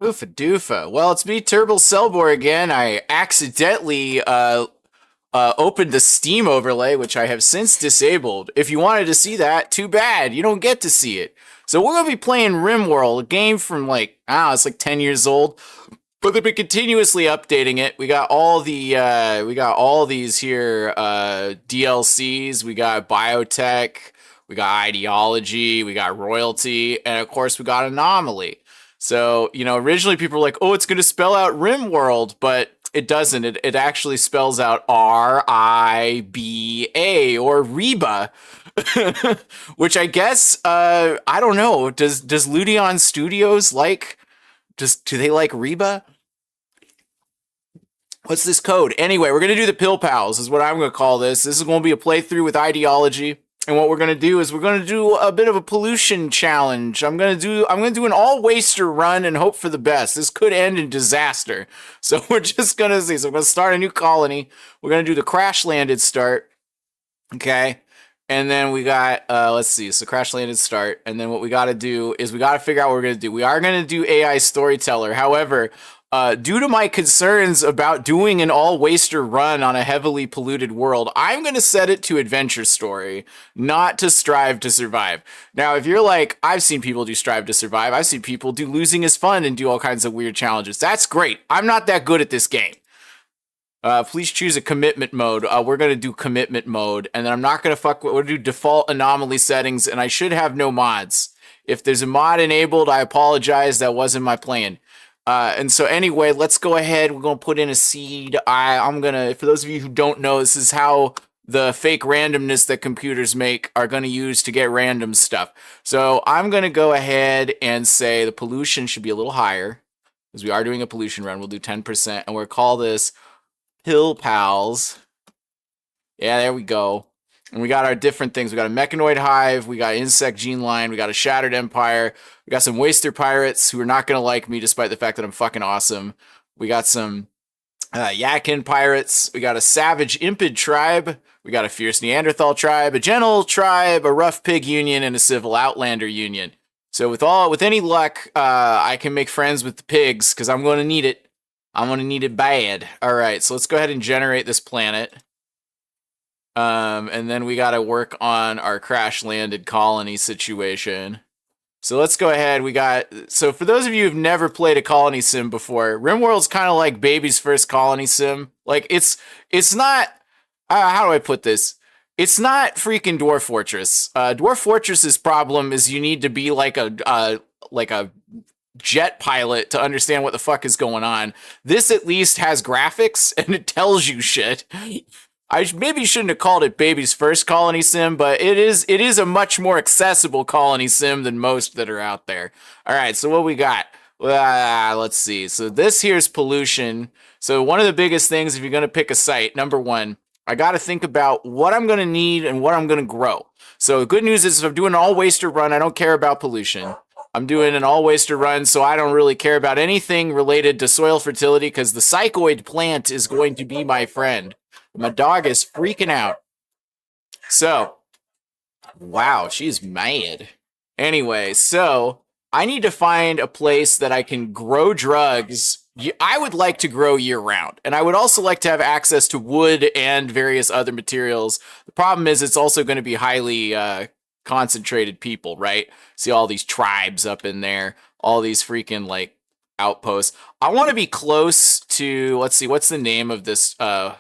Oofa doofa. Well, it's me, Turbo Cellbor again. I accidentally opened the Steam overlay, which I have since disabled. If you wanted to see that, too bad. You don't get to see it. So we're gonna be playing Rimworld, a game from like, I don't know, it's like 10 years old. But they've been continuously updating it. We got all these here DLCs. We got biotech, we got ideology, we got royalty, and of course we got anomaly. So, originally people were like, oh, it's going to spell out Rimworld, but it doesn't. It actually spells out RIBA or Reba, which I guess, I don't know. Does Ludeon Studios like, do they like Reba? What's this code? Anyway, we're going to do the Pill Pals, is what I'm going to call this. This is going to be a playthrough with ideology. And what we're going to do is we're going to do a bit of a pollution challenge. I'm going to do an all waster run and hope for the best. This could end in disaster. So we're just going to see. So we're going to start a new colony. We're going to do the crash landed start. Okay. And then we got, let's see. So crash landed start. And then what we got to do is we got to figure out what we're going to do. We are going to do AI storyteller. However, due to my concerns about doing an all-waster run on a heavily polluted world, I'm going to set it to adventure story, not to strive to survive. Now, if you're like, I've seen people do strive to survive, I've seen people do losing is fun and do all kinds of weird challenges. That's great. I'm not that good at this game. Please choose a commitment mode. We're going to do commitment mode, and then I'm not going to fuck with, we're going to do default anomaly settings, and I should have no mods. If there's a mod enabled, I apologize. That wasn't my plan. And so anyway, let's go ahead. We're going to put in a seed. I'm going to, for those of you who don't know, this is how the fake randomness that computers make are going to use to get random stuff. So I'm going to go ahead and say the pollution should be a little higher because we are doing a pollution run. We'll do 10% and we'll call this Pill Pals. Yeah, there we go. And we got our different things. We got a mechanoid hive. We got insect gene line. We got a shattered empire. We got some waster pirates who are not going to like me despite the fact that I'm fucking awesome. We got some Yakin pirates. We got a savage impid tribe. We got a fierce Neanderthal tribe, a gentle tribe, a rough pig union, and a civil outlander union. So with any luck, I can make friends with the pigs because I'm going to need it. I'm going to need it bad. All right, so let's go ahead and generate this planet. And then we got to work on our crash landed colony situation. So let's go ahead. So for those of you who've never played a colony sim before, Rimworld's kind of like baby's first colony sim. Like it's not, how do I put this? It's not freaking Dwarf Fortress. Dwarf Fortress's problem is you need to be like a jet pilot to understand what the fuck is going on. This at least has graphics and it tells you shit. I maybe shouldn't have called it baby's first colony sim, but it is a much more accessible colony sim than most that are out there. All right, so what we got? Let's see. So this here's pollution. So one of the biggest things if you're going to pick a site, number one, I got to think about what I'm going to need and what I'm going to grow. So the good news is if I'm doing an all-waster run, I don't care about pollution. I'm doing an all-waster run, so I don't really care about anything related to soil fertility because the psychoid plant is going to be my friend. My dog is freaking out. So, wow, she's mad. Anyway, so I need to find a place that I can grow drugs. I would like to grow year-round, and I would also like to have access to wood and various other materials. The problem is it's also going to be highly concentrated people, right? See all these tribes up in there, all these freaking, like, outposts. I want to be close to, let's see, what's the name of this, oh,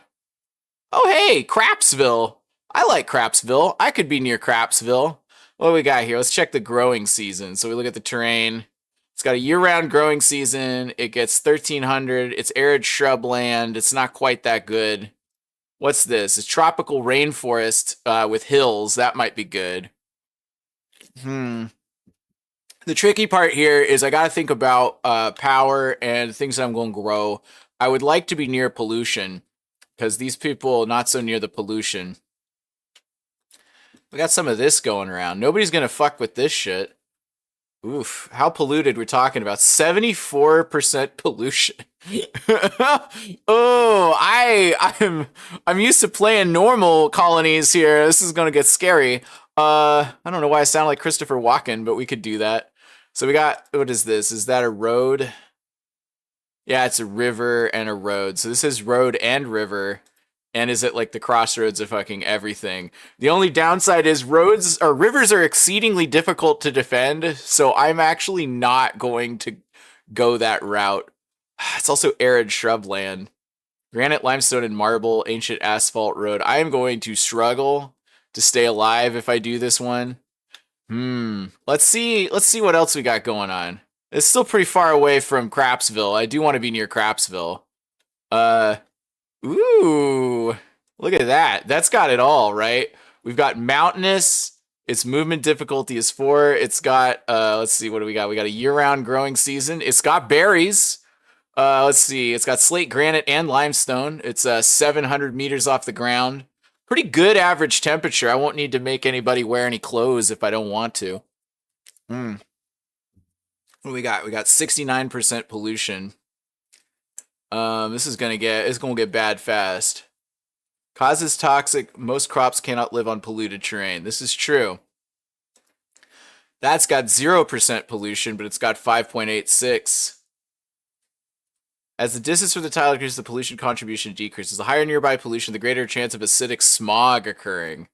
hey, Crapsville. I like Crapsville. I could be near Crapsville. What do we got here? Let's check the growing season. So we look at the terrain. It's got a year-round growing season. It gets 1,300. It's arid shrubland. It's not quite that good. What's this? It's tropical rainforest with hills. That might be good. The tricky part here is I got to think about power and things that I'm going to grow. I would like to be near pollution. Because these people not so near the pollution. We got some of this going around. Nobody's going to fuck with this shit. Oof. How polluted we're talking about. 74% pollution. Oh, I'm used to playing normal colonies here. This is going to get scary. I don't know why I sound like Christopher Walken, but we could do that. So we got, what is this? Is that a road? Yeah, it's a river and a road. So this is road and river. And is it like the crossroads of fucking everything? The only downside is roads or rivers are exceedingly difficult to defend. So I'm actually not going to go that route. It's also arid shrubland. Granite, limestone, and marble, ancient asphalt road. I am going to struggle to stay alive if I do this one. Let's see what else we got going on. It's still pretty far away from Crapsville. I do want to be near Crapsville. Uh, ooh, look at that. That's got it all, right? We've got mountainous. Its movement difficulty is 4. It's got, let's see, what do we got? We got a year-round growing season. It's got berries. Let's see. It's got slate, granite, and limestone. It's 700 meters off the ground. Pretty good average temperature. I won't need to make anybody wear any clothes if I don't want to. What do we got? We got 69% pollution. This is gonna get bad fast. Causes toxic. Most crops cannot live on polluted terrain. This is true. That's got 0% pollution, but it's got 5.86. As the distance from the tile increases, the pollution contribution decreases. The higher nearby pollution, the greater chance of acidic smog occurring.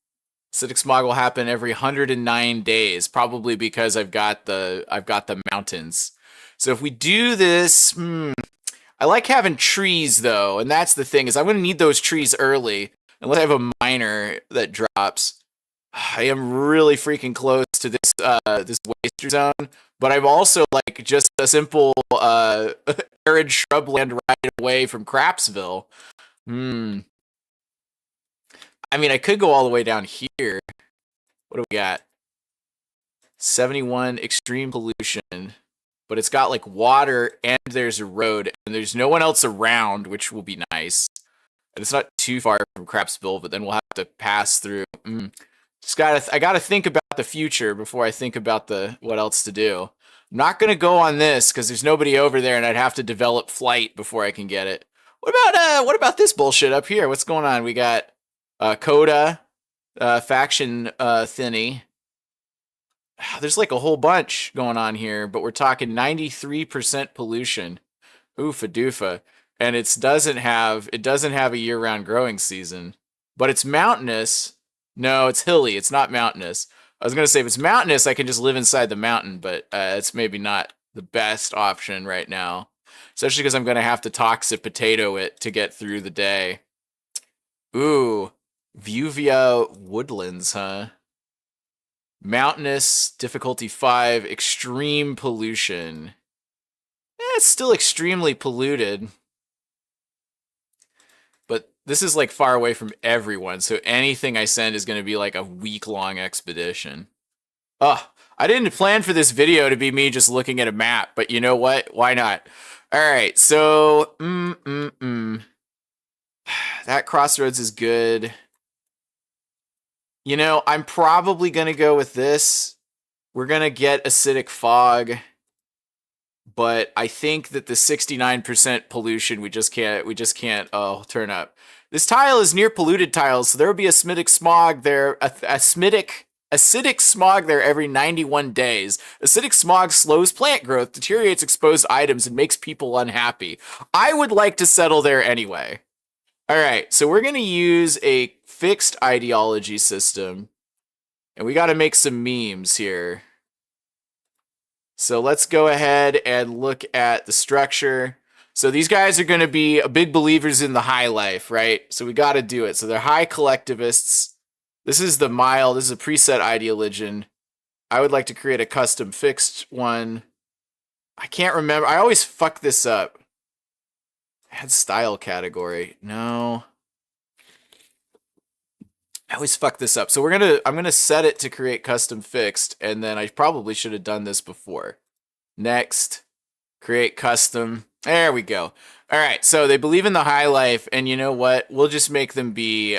Acidic smog will happen every 109 days, probably because I've got the mountains. So if we do this, I like having trees though, and that's the thing is I'm going to need those trees early unless I have a miner that drops. I am really freaking close to this this waster zone, but I'm also like just a simple arid shrubland right away from Crapsville. I mean, I could go all the way down here. What do we got? 71 extreme pollution, but it's got like water and there's a road and there's no one else around, which will be nice. And it's not too far from Crapsville, but then we'll have to pass through. I gotta think about the future before I think about what else to do. I'm not gonna go on this because there's nobody over there, and I'd have to develop flight before I can get it. What about this bullshit up here? What's going on? We got Coda, faction thinny. There's like a whole bunch going on here, but we're talking 93% pollution. Oofa doofa. And it doesn't have a year-round growing season. But it's mountainous. No, it's hilly. It's not mountainous. I was gonna say if it's mountainous, I can just live inside the mountain, but it's maybe not the best option right now. Especially because I'm gonna have to toxic potato it to get through the day. Ooh, Vuvia woodlands, huh? Mountainous, difficulty 5, extreme pollution. It's still extremely polluted. But this is like far away from everyone, so anything I send is going to be like a week-long expedition. Oh, I didn't plan for this video to be me just looking at a map, but you know what? Why not? Alright, so... That crossroads is good. You know, I'm probably going to go with this. We're going to get acidic fog. But I think that the 69% pollution we just can't turn up. This tile is near polluted tiles, so there will be acidic smog there, acidic smog there every 91 days. Acidic smog slows plant growth, deteriorates exposed items, and makes people unhappy. I would like to settle there anyway. All right, so we're going to use a fixed ideology system, and we got to make some memes here. So let's go ahead and look at the structure. So these guys are going to be big believers in the high life, right? So we got to do it. So they're high collectivists. This is a preset ideologion. I would like to create a custom fixed one. I can't remember. I always fuck this up. Add style category. No. I always fuck this up. So I'm gonna set it to create custom fixed, and then I probably should have done this before. Next, create custom. There we go. All right, so they believe in the high life, and you know what? We'll just make them be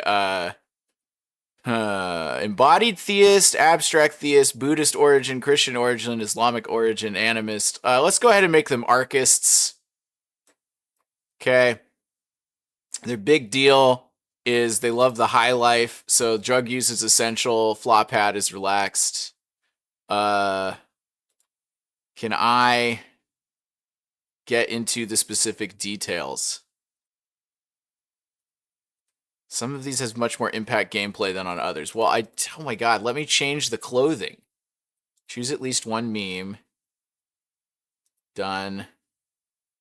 embodied theist, abstract theist, Buddhist origin, Christian origin, Islamic origin, animist. Let's go ahead and make them archists. Okay. Their big deal is they love the high life, so drug use is essential, flop hat is relaxed. Can I get into the specific details. Some of these has much more impact gameplay than on others. Well, oh my god, let me change the clothing. Choose at least one meme. Done.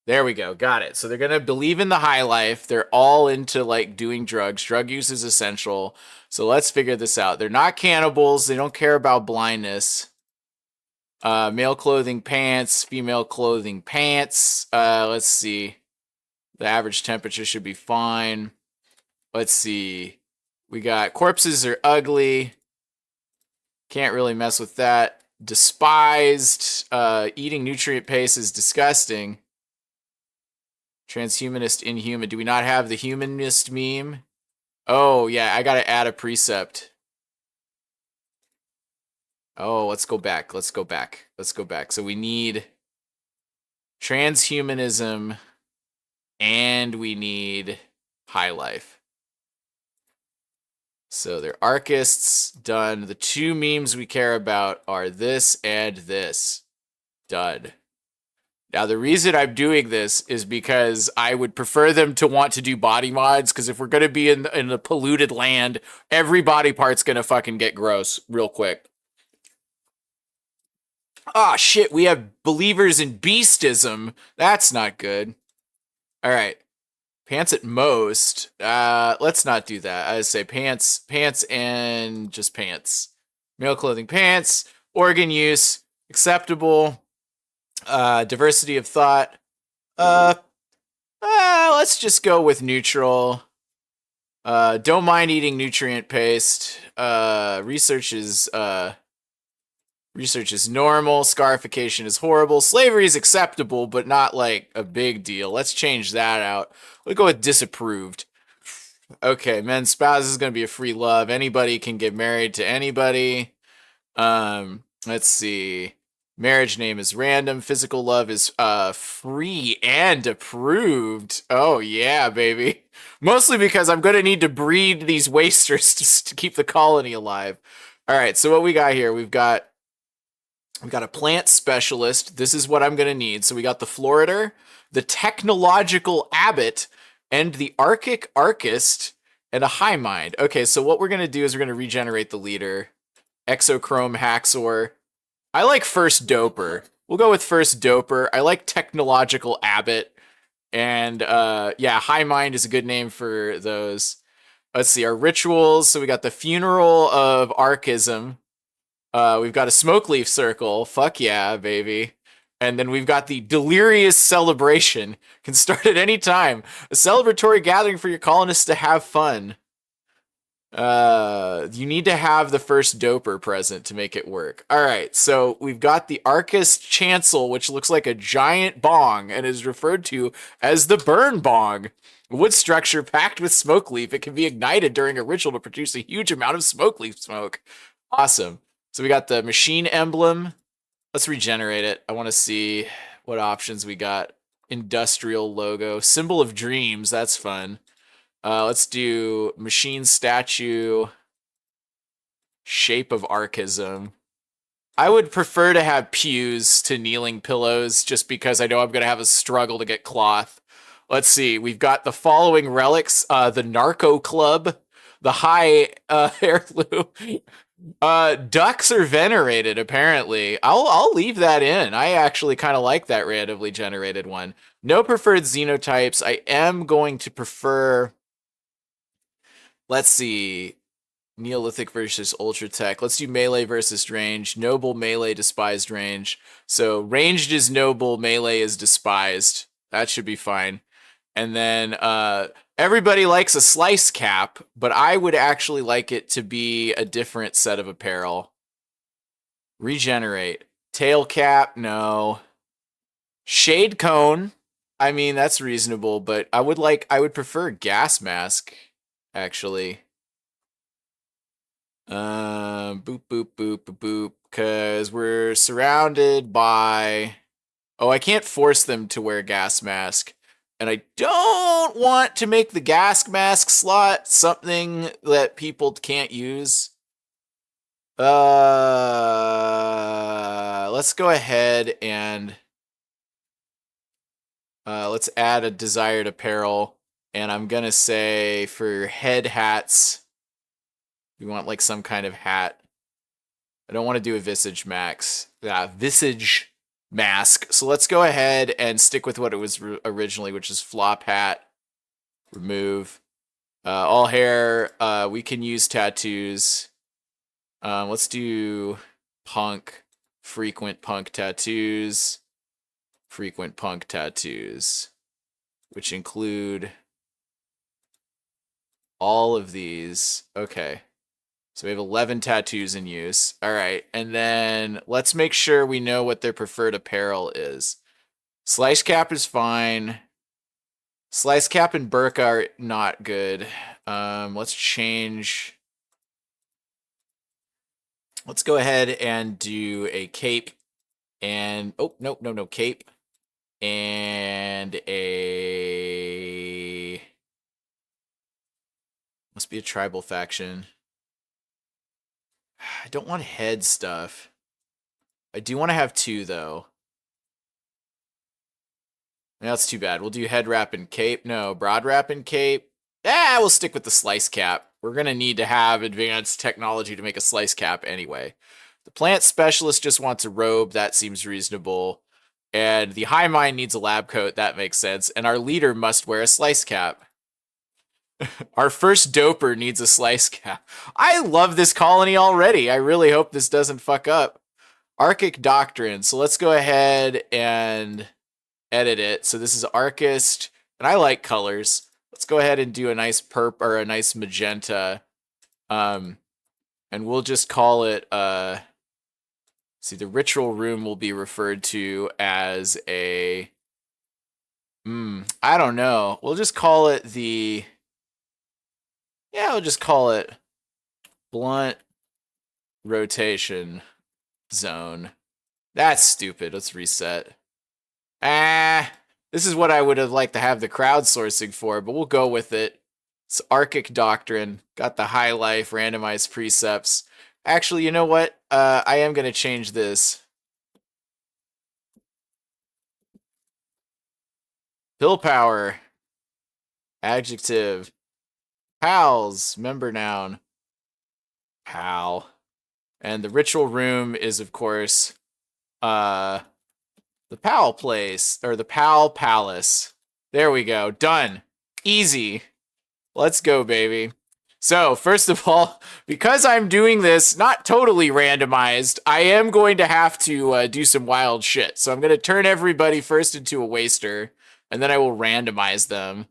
There we go. Got it. So they're going to believe in the high life. They're all into like doing drugs. Drug use is essential. So let's figure this out. They're not cannibals. They don't care about blindness. Male clothing pants, female clothing pants. Let's see. The average temperature should be fine. Let's see. We got corpses are ugly. Can't really mess with that. Despised. Eating nutrient paste is disgusting. Transhumanist, inhuman. Do we not have the humanist meme? Oh, yeah, I gotta add a precept. Oh, let's go back. Let's go back. Let's go back. So we need transhumanism and we need high life. So they're archists. Done. The two memes we care about are this and this. Done. Now, the reason I'm doing this is because I would prefer them to want to do body mods, because if we're going to be in the polluted land, every body part's going to fucking get gross real quick. Ah, shit, we have believers in beastism. That's not good. All right. Pants at most. Let's not do that. I would say pants and just pants. Male clothing pants. Organ use. Acceptable. Diversity of thought. Let's just go with neutral. Don't mind eating nutrient paste. Research is normal. Scarification is horrible. Slavery is acceptable, but not like a big deal. Let's change that out. We'll go with disapproved. Okay, men's spouse is going to be a free love. Anybody can get married to anybody. Let's see. Marriage name is random. Physical love is free and approved. Oh yeah, baby. Mostly because I'm gonna need to breed these wasters to keep the colony alive. All right, so what we got here? We've got a plant specialist. This is what I'm gonna need. So we got the Floridator, the technological abbot, and the Archic archist, and a high mind. Okay, so what we're gonna do is we're gonna regenerate the leader. Exochrome Haxor. I like first doper. We'll go with first doper. I like technological abbot. And yeah, high mind is a good name for those. Let's see, our rituals. So we got the funeral of archism. We've got a smoke leaf circle. Fuck yeah, baby. And then we've got the delirious celebration. Can start at any time. A celebratory gathering for your colonists to have fun. You need to have the first doper present to make it work. All right, so we've got the Archist Chancel, which looks like a giant bong and is referred to as the burn bong. Wood structure packed with smoke leaf. It can be ignited during a ritual to produce a huge amount of smoke leaf smoke. Awesome. So we got the machine emblem. Let's regenerate it. I want to see what options we got. Industrial logo. Symbol of dreams. That's fun. Let's do machine statue, shape of archism. I would prefer to have pews to kneeling pillows just because I know I'm going to have a struggle to get cloth. Let's see. We've got the following relics. The Narco Club, the High Heirloom. Ducks are venerated, apparently. I'll leave that in. I actually kind of like that randomly generated one. No preferred xenotypes. I am going to prefer... Let's see. Neolithic versus Ultra Tech. Let's do melee versus range. Noble, melee, despised, range. So ranged is noble, melee is despised. That should be fine. And then everybody likes a slice cap, but I would actually like it to be a different set of apparel. Regenerate. Tail cap, no. Shade cone. I mean, that's reasonable, but I would prefer gas mask. Actually, boop, boop, boop, boop, boop, because we're surrounded by, oh, I can't force them to wear gas mask, and I don't want to make the gas mask slot something that people can't use. Let's go ahead and Let's add a desired apparel. And I'm going to say for head hats, we want like some kind of hat. I don't want to do a visage visage mask. So let's go ahead and stick with what it was originally, which is flop hat. Remove. All hair. We can use tattoos. Let's do punk. Frequent punk tattoos. Frequent punk tattoos. Which include all of these. Okay. So we have 11 tattoos in use. All right. And then let's make sure we know what their preferred apparel is. Slice cap is fine. Slice cap and burqa are not good. Let's change. Let's go ahead and do a cape and oh no cape and a must be a tribal faction. I don't want head stuff. I do want to have two though. That's too bad. We'll do head wrap and cape. No, broad wrap and cape. We'll stick with the slice cap. We're going to need to have advanced technology to make a slice cap anyway. The plant specialist just wants a robe. That seems reasonable. And the high mind needs a lab coat. That makes sense. And our leader must wear a slice cap. Our first doper needs a slice cap. I love this colony already. I really hope this doesn't fuck up. Archic Doctrine. So let's go ahead and edit it. So this is Archist, and I like colors. Let's go ahead and do a nice perp or a nice magenta. And we'll just call it see, the ritual room will be referred to as a I don't know. We'll just call it the we'll just call it blunt rotation zone. That's stupid. Let's reset. This is what I would have liked to have the crowdsourcing for, but we'll go with it. It's Archic Doctrine. Got the high life, randomized precepts. Actually, you know what? I am going to change this. Pill power. Adjective. PALLS. Member noun. PAL. And the ritual room is, of course, the PAL place, or the PAL Palace. There we go. Done. Easy. Let's go, baby. So, first of all, because I'm doing this not totally randomized, I am going to have to do some wild shit. So I'm going to turn everybody first into a waster, and then I will randomize them.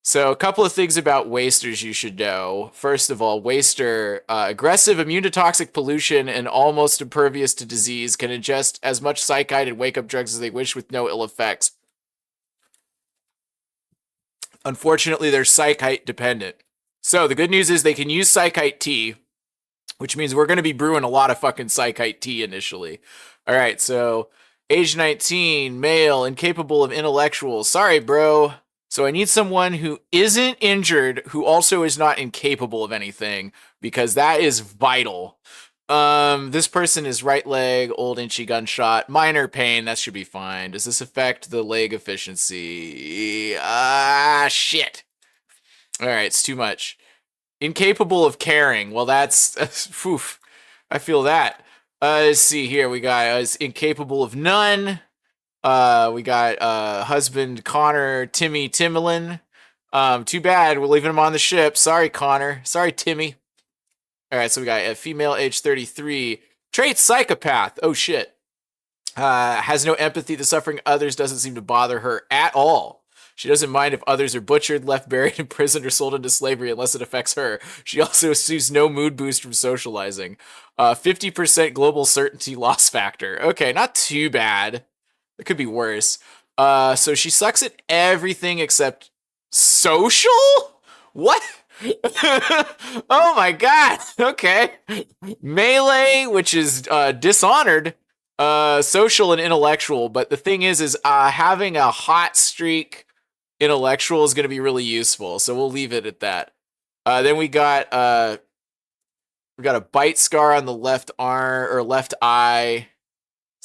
So a couple of things about wasters you should know. First of all, waster, aggressive, immune to toxic pollution, and almost impervious to disease, can ingest as much psychite and wake-up drugs as they wish with no ill effects. Unfortunately, they're psychite dependent. So the good news is they can use psychite tea, which means we're going to be brewing a lot of fucking psychite tea initially. All right, so age 19, male, incapable of intellectual. Sorry, bro. So I need someone who isn't injured, who also is not incapable of anything, because that is vital. This person is right leg, old inchy gunshot, minor pain, that should be fine. Does this affect the leg efficiency? Shit. All right, it's too much. Incapable of caring. Well, that's oof, I feel that. Let's see here. We got is incapable of none. We got husband Connor Timmy Timlin. Too bad we're leaving him on the ship. Sorry, Connor. Sorry, Timmy. All right, so we got a female, age 33, trait psychopath. Oh shit. Has no empathy. The suffering of others doesn't seem to bother her at all. She doesn't mind if others are butchered, left buried, imprisoned, or sold into slavery unless it affects her. She also sees no mood boost from socializing. 50% global certainty loss factor. Okay, not too bad. It could be worse. So she sucks at everything except social? What? Oh my god. Okay. Melee, which is dishonored, social and intellectual, but the thing is having a hot streak intellectual is going to be really useful, so we'll leave it at that. Then we got a bite scar on the left arm or left eye.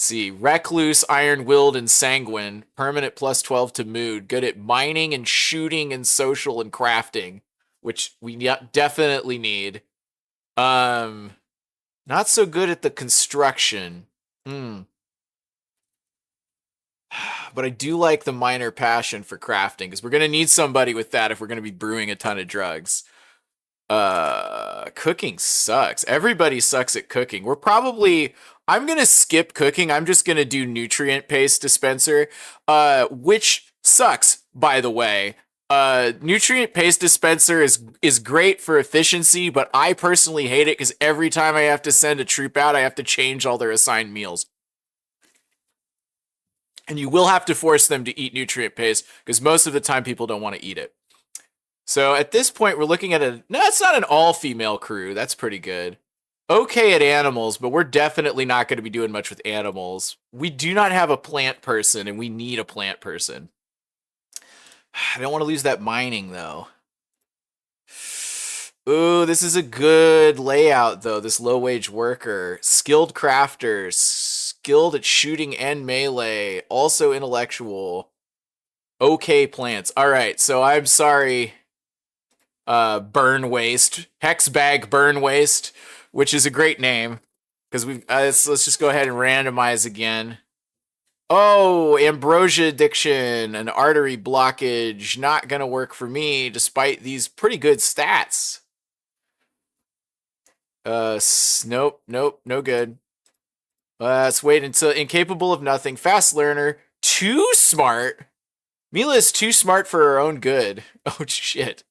See, recluse, iron-willed, and sanguine. Permanent plus 12 to mood. Good at mining and shooting and social and crafting, which we definitely need. Not so good at the construction. But I do like the minor passion for crafting, because we're going to need somebody with that if we're going to be brewing a ton of drugs. Cooking sucks. Everybody sucks at cooking. I'm going to skip cooking. I'm just going to do nutrient paste dispenser, which sucks, by the way. Nutrient paste dispenser is great for efficiency, but I personally hate it because every time I have to send a troop out, I have to change all their assigned meals. And you will have to force them to eat nutrient paste because most of the time people don't want to eat it. So at this point, we're looking at no, it's not an all-female crew. That's pretty good. Okay at animals, but we're definitely not going to be doing much with animals. We do not have a plant person, and we need a plant person. I don't want to lose that mining, though. Ooh, this is a good layout, though, this low-wage worker. Skilled crafters, skilled at shooting and melee, also intellectual. Okay plants. All right, so I'm sorry, burn waste. Hexbag burn waste, which is a great name, because let's just go ahead and randomize again. Oh, ambrosia addiction, an artery blockage, not gonna work for me despite these pretty good stats. Nope, no good. Let's wait until incapable of nothing, fast learner, too smart. Mila is too smart for her own good. Oh, shit.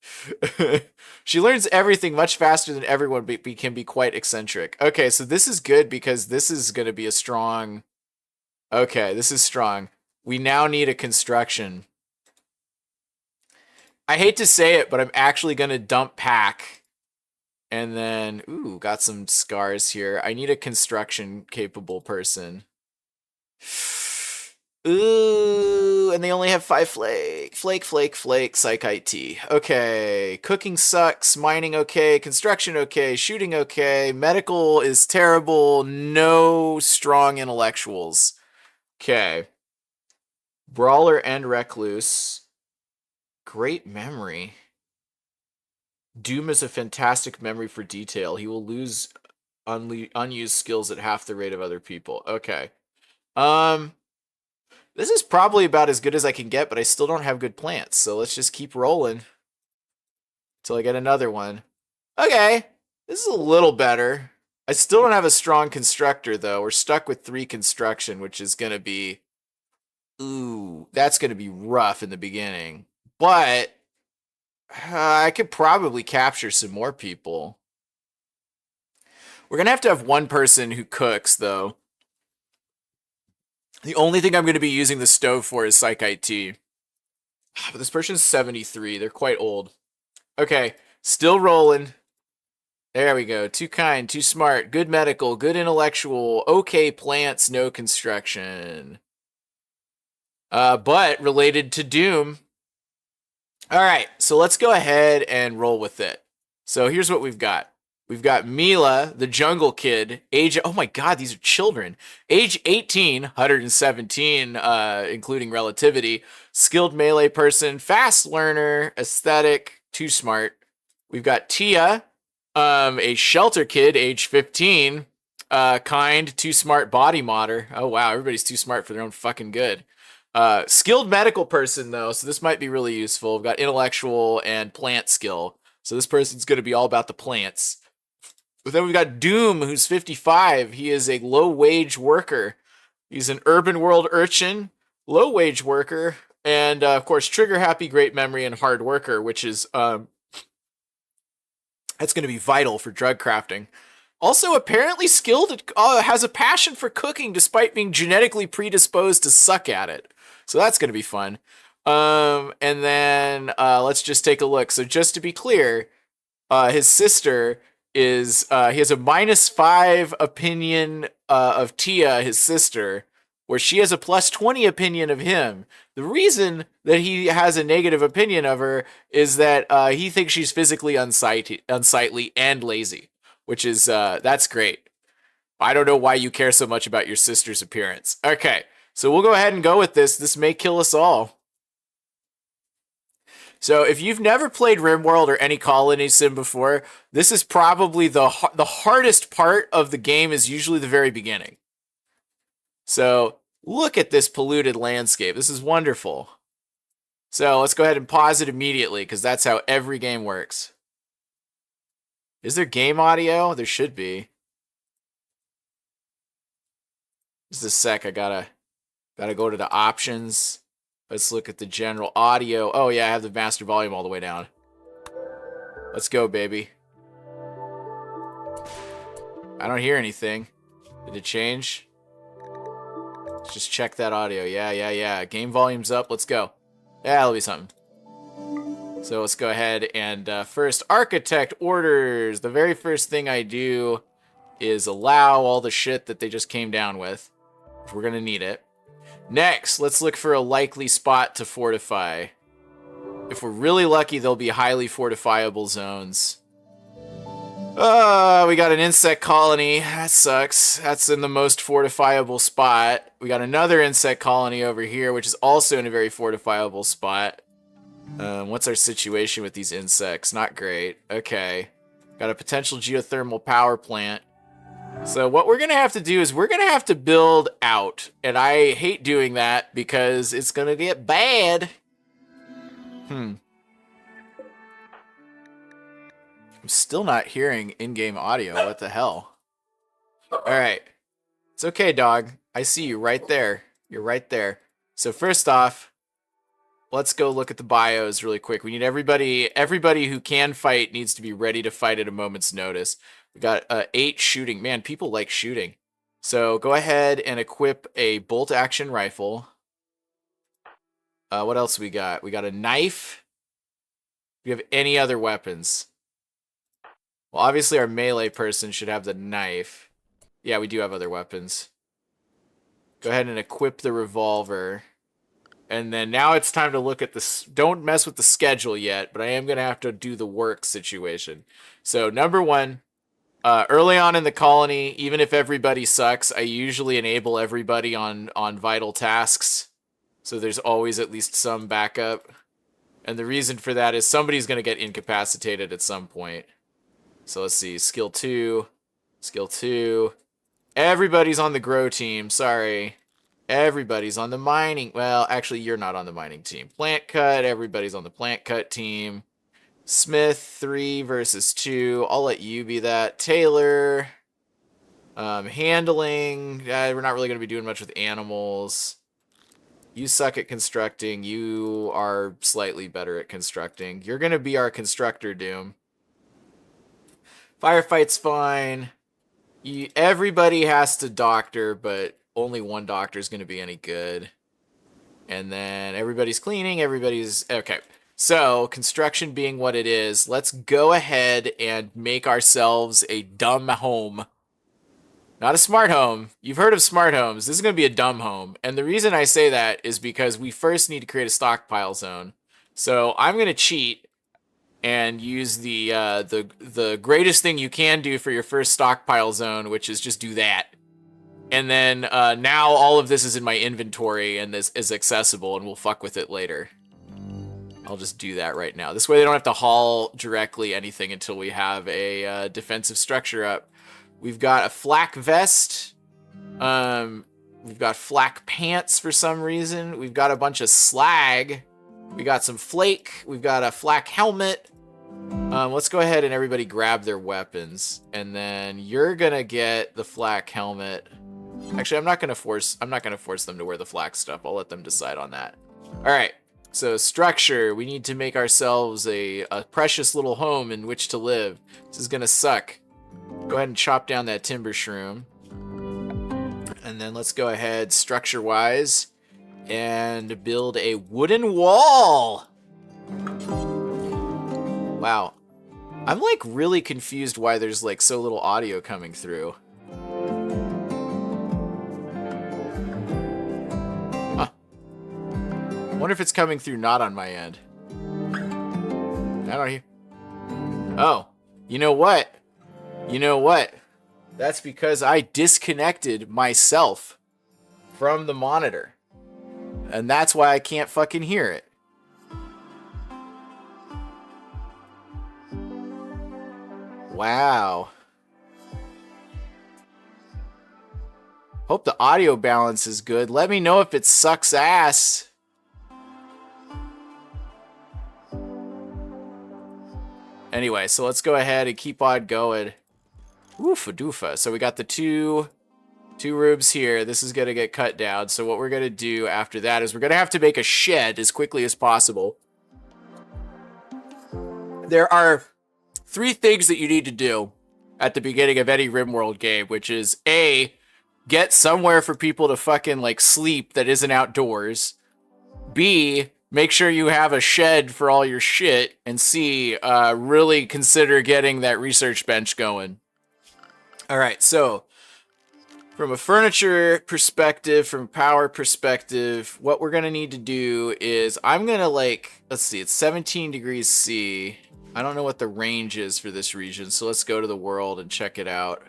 She learns everything much faster than everyone, but can be quite eccentric. Okay, so this is good because this is going to be a strong... Okay, this is strong. We now need a construction. I hate to say it, but I'm actually going to dump pack. And then, ooh, got some scars here. I need a construction-capable person. Ooh, and they only have 5 flake. Flake, psych IT. Okay, cooking sucks, mining okay, construction okay, shooting okay, medical is terrible, no strong intellectuals. Okay. Brawler and recluse. Great memory. Doom is a fantastic memory for detail. He will lose unused skills at half the rate of other people. Okay. This is probably about as good as I can get, but I still don't have good plants. So let's just keep rolling until I get another one. Okay, this is a little better. I still don't have a strong constructor, though. We're stuck with 3 construction, which is going to be... Ooh, that's going to be rough in the beginning. But I could probably capture some more people. We're going to have one person who cooks, though. The only thing I'm going to be using the stove for is Psych IT. But this person's 73. They're quite old. Okay, still rolling. There we go. Too kind, too smart, good medical, good intellectual, okay plants, no construction. But related to Doom. All right, so let's go ahead and roll with it. So here's what we've got. We've got Mila, the jungle kid, age, oh my god, these are children. Age 18, 117, including relativity, skilled melee person, fast learner, aesthetic, too smart. We've got Tia, a shelter kid, age 15, kind, too smart, body modder. Oh wow, everybody's too smart for their own fucking good. Skilled medical person though, so this might be really useful. We've got intellectual and plant skill. So this person's going to be all about the plants. But then we've got Doom, who's 55. He is a low-wage worker. He's an urban world urchin, low-wage worker, and, of course, trigger-happy, great memory, and hard worker, which is, that's going to be vital for drug crafting. Also, apparently skilled, has a passion for cooking despite being genetically predisposed to suck at it. So that's going to be fun. And then let's just take a look. So just to be clear, his sister... is he has a -5 opinion of Tia, his sister, where she has a +20 opinion of him. The reason that he has a negative opinion of her is that he thinks she's physically unsightly and lazy, which is that's great. I don't know why you care so much about your sister's appearance. Okay, so we'll go ahead and go with this. This may kill us all. So if you've never played Rimworld or any colony sim before, this is probably the hardest part of the game is usually the very beginning. So look at this polluted landscape. This is wonderful. So let's go ahead and pause it immediately because that's how every game works. Is there game audio? There should be. Just a sec, I gotta go to the options. Let's look at the general audio. Oh yeah, I have the master volume all the way down. Let's go, baby. I don't hear anything. Did it change? Let's just check that audio. Yeah. Game volume's up. Let's go. Yeah, that'll be something. So let's go ahead and first, architect orders. The very first thing I do is allow all the shit that they just came down with. If we're gonna need it. Next, let's look for a likely spot to fortify. If we're really lucky, there'll be highly fortifiable zones. We got an insect colony. That sucks. That's in the most fortifiable spot. We got another insect colony over here, which is also in a very fortifiable spot. What's our situation with these insects? Not great. Okay. Got a potential geothermal power plant. So what we're going to have to do is we're going to have to build out. And I hate doing that because it's going to get bad. I'm still not hearing in-game audio. What the hell? Alright. It's okay, dog. I see you right there. You're right there. So first off, let's go look at the bios really quick. We need everybody who can fight needs to be ready to fight at a moment's notice. We got 8 shooting. Man, people like shooting. So go ahead and equip a bolt action rifle. What else we got? We got a knife. Do we have any other weapons? Well, obviously our melee person should have the knife. Yeah, we do have other weapons. Go ahead and equip the revolver. And then now it's time to look at this. Don't mess with the schedule yet, but I am going to have to do the work situation. So number 1, early on in the colony, even if everybody sucks, I usually enable everybody on vital tasks. So there's always at least some backup. And the reason for that is somebody's going to get incapacitated at some point. So let's see, skill 2, skill 2. Everybody's on the grow team, sorry. Everybody's on the mining. Well, actually, you're not on the mining team. Plant cut, everybody's on the plant cut team. Smith, 3 versus 2. I'll let you be that. Taylor, handling. We're not really going to be doing much with animals. You suck at constructing. You are slightly better at constructing. You're going to be our constructor, Doom. Firefight's fine. Everybody has to doctor, but only one doctor is going to be any good. And then everybody's cleaning, everybody's... Okay, so construction being what it is, let's go ahead and make ourselves a dumb home. Not a smart home. You've heard of smart homes. This is going to be a dumb home. And the reason I say that is because we first need to create a stockpile zone. So I'm going to cheat and use the greatest thing you can do for your first stockpile zone, which is just do that. And then now all of this is in my inventory and this is accessible, and we'll fuck with it later. I'll just do that right now. This way they don't have to haul directly anything until we have a defensive structure up. We've got a flak vest. We've got flak pants for some reason. We've got a bunch of slag. We got some flake. We've got a flak helmet. Let's go ahead and everybody grab their weapons. And then you're gonna get the flak helmet. Actually, I'm not gonna force them to wear the flak stuff. I'll let them decide on that. Alright, so structure. We need to make ourselves a precious little home in which to live. This is gonna suck. Go ahead and chop down that timber shroom. And then let's go ahead, structure-wise, and build a wooden wall. Wow. I'm like really confused why there's like so little audio coming through. Huh. I wonder if it's coming through not on my end. I don't hear. Oh, you know what? You know what? That's because I disconnected myself from the monitor. And that's why I can't fucking hear it. Wow. Hope the audio balance is good. Let me know if it sucks ass. Anyway, so let's go ahead and keep on going. Oofa doofa. So we got the two rooms here. This is gonna get cut down. So what we're gonna do after that is we're gonna have to make a shed as quickly as possible. There are 3 things that you need to do at the beginning of any Rimworld game, which is A, get somewhere for people to fucking like sleep that isn't outdoors. B, make sure you have a shed for all your shit. And C, really consider getting that research bench going. All right, so from a furniture perspective, from a power perspective, what we're gonna need to do is I'm gonna like, let's see, it's 17 degrees C. I don't know what the range is for this region, so let's go to the world and check it out.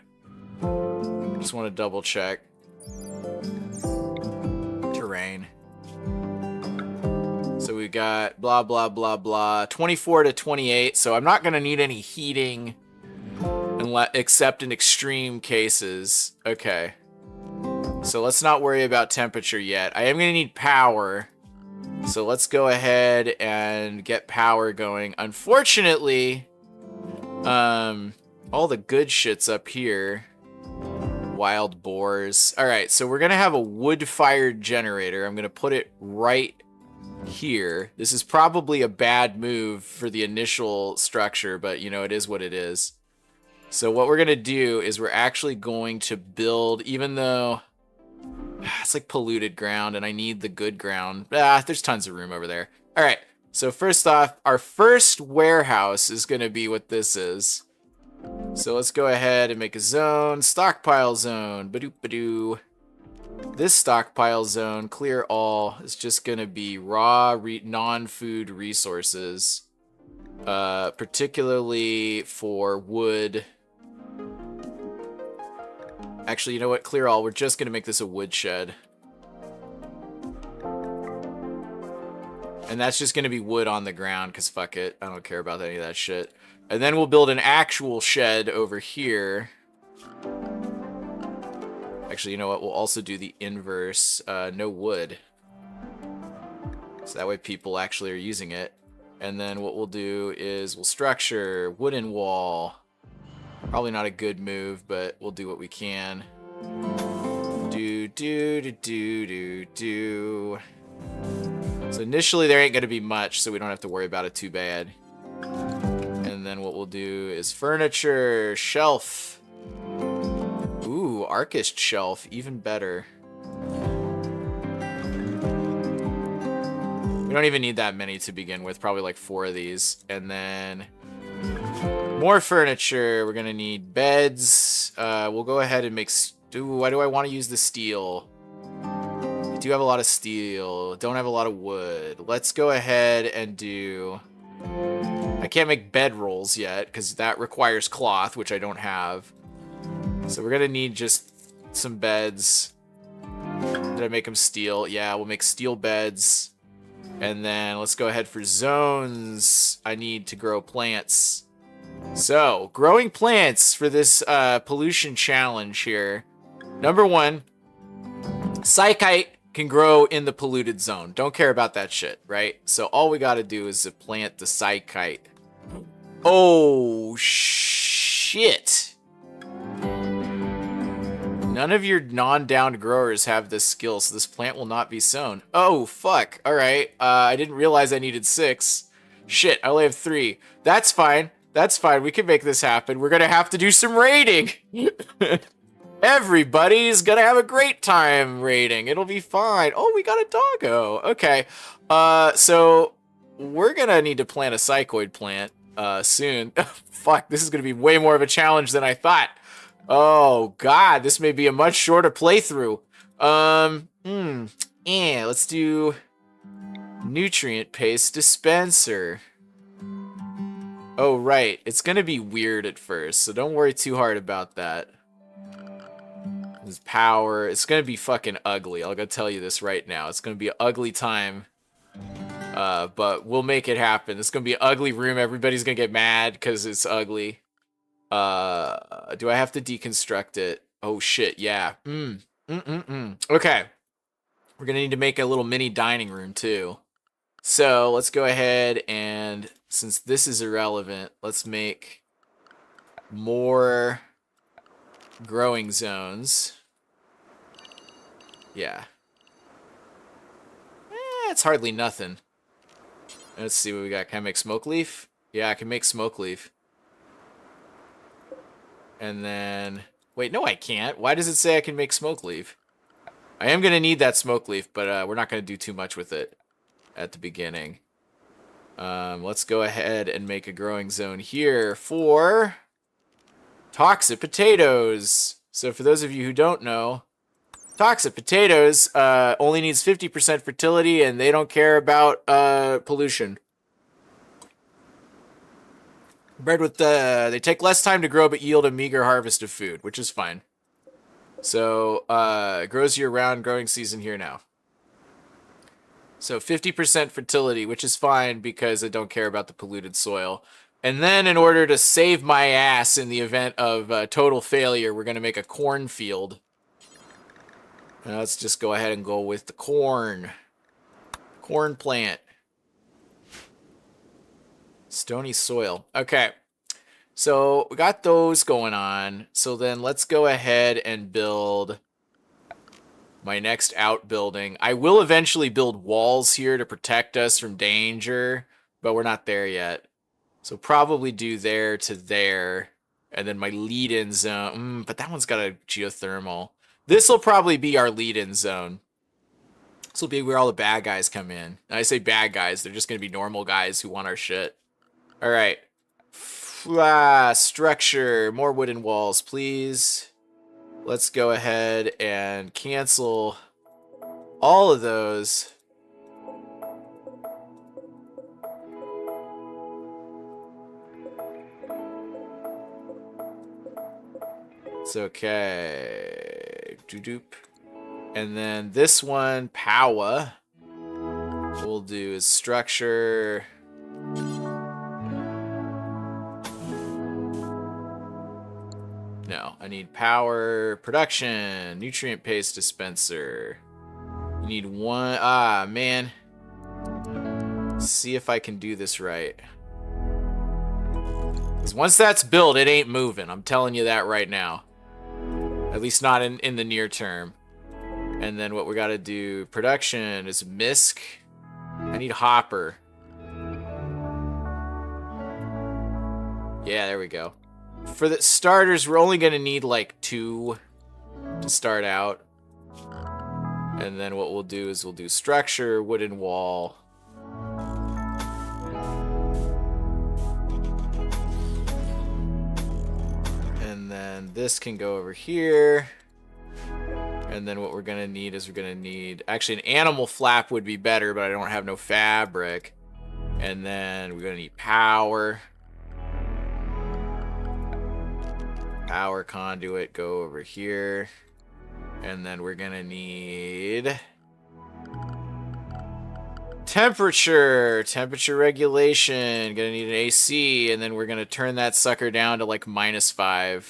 Just want to double check. Terrain. So we got blah, blah, blah, blah. 24 to 28, so I'm not gonna need any heating except in extreme cases. Okay. So let's not worry about temperature yet. I am going to need power. So let's go ahead and get power going. Unfortunately, all the good shit's up here. Wild boars. All right, so we're going to have a wood-fired generator. I'm going to put it right here. This is probably a bad move for the initial structure, but you know, it is what it is. So what we're going to do is we're actually going to build, even though it's like polluted ground and I need the good ground. There's tons of room over there. All right. So first off, our first warehouse is going to be what this is. So let's go ahead and make a zone, stockpile zone. Badoo. This stockpile zone, clear all, is just going to be raw non-food resources, particularly for wood. Actually, you know what? Clear all. We're just going to make this a woodshed. And that's just going to be wood on the ground, because fuck it. I don't care about any of that shit. And then we'll build an actual shed over here. Actually, you know what? We'll also do the inverse. No wood. So that way people actually are using it. And then what we'll do is we'll structure wooden wall. Probably not a good move, but we'll do what we can. Do. So initially there ain't gonna be much, so we don't have to worry about it too bad. And then what we'll do is furniture, shelf. Ooh, archist shelf, even better. We don't even need that many to begin with, probably like 4 of these. And then more furniture. We're gonna need beds. We'll go ahead and make. Why do I want to use the steel? I do have a lot of steel. Don't have a lot of wood. Let's go ahead and do. I can't make bed rolls yet because that requires cloth, which I don't have. So we're gonna need just some beds. Did I make them steel? Yeah, we'll make steel beds. And then let's go ahead for zones. I need to grow plants. So, growing plants for this pollution challenge here. Number 1, psychite can grow in the polluted zone. Don't care about that shit, right? So all we gotta do is to plant the psychite. Oh, shit. None of your non-downed growers have this skill, so this plant will not be sown. Oh, fuck. All right. I didn't realize I needed 6. Shit, I only have 3. That's fine. That's fine. We can make this happen. We're going to have to do some raiding. Everybody's going to have a great time raiding. It'll be fine. Oh, we got a doggo. Okay. So we're going to need to plant a psychoid plant soon. Fuck, this is going to be way more of a challenge than I thought. Oh, God, this may be a much shorter playthrough. Yeah, let's do nutrient paste dispenser. Oh, right. It's going to be weird at first, so don't worry too hard about that. There's power. It's gonna be fucking ugly. I'll go tell you this right now. It's gonna be an ugly time. But we'll make it happen. It's gonna be an ugly room. Everybody's gonna get mad because it's ugly. Do I have to deconstruct it? Oh shit, yeah. Okay. We're gonna need to make a little mini dining room too. So let's go ahead and, since this is irrelevant, let's make more growing zones. Yeah. It's hardly nothing. Let's see what we got. Can I make smoke leaf? Yeah, I can make smoke leaf. And then, wait, no I can't. Why does it say I can make smoke leaf? I am going to need that smoke leaf, but we're not going to do too much with it at the beginning. Let's go ahead and make a growing zone here for toxic potatoes. So for those of you who don't know, toxic potatoes only needs 50% fertility, and they don't care about pollution. Bred with they take less time to grow but yield a meager harvest of food, which is fine. So it grows year-round, growing season here now. So 50% fertility, which is fine because I don't care about the polluted soil. And then in order to save my ass in the event of total failure, we're going to make a cornfield. Now let's just go ahead and go with the corn. Corn plant. Stony soil. Okay. So we got those going on. So then let's go ahead and build my next outbuilding. I will eventually build walls here to protect us from danger, but we're not there yet. So probably do there to there. And then my lead-in zone. But that one's got a geothermal. This will probably be our lead-in zone. This will be where all the bad guys come in. And I say bad guys, they're just going to be normal guys who want our shit. All right. Structure. More wooden walls, please. Let's go ahead and cancel all of those. It's okay. Doop. And then this one, power. What we'll do is structure. No, I need power, production, nutrient paste dispenser. You need one. Ah, man. Let's see if I can do this right. Because once that's built, it ain't moving. I'm telling you that right now. At least not in the near term. And then what we got to do, production is misc. I need hopper. Yeah, there we go. For the starters, we're only going to need like 2 to start out. And then what we'll do is we'll do structure, wooden wall. And then this can go over here. And then what we're going to need is we're going to need... Actually, an animal flap would be better, but I don't have no fabric. And then we're going to need power. Power conduit, go over here. And then we're gonna need temperature regulation. Gonna need an AC, and then we're gonna turn that sucker down to like -5.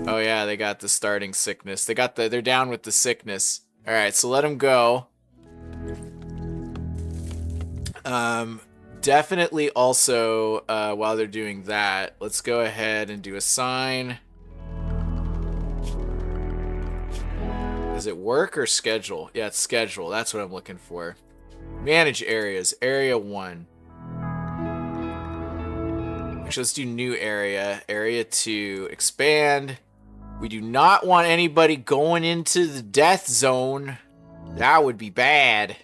Oh yeah, they got the starting sickness. They're down with the sickness. All right, so let them go. Definitely also, while they're doing that, let's go ahead and do assign. Is it work or schedule? Yeah, it's schedule. That's what I'm looking for. Manage areas. Area 1. Actually, let's do new area. Area 2. Expand. We do not want anybody going into the death zone. That would be bad.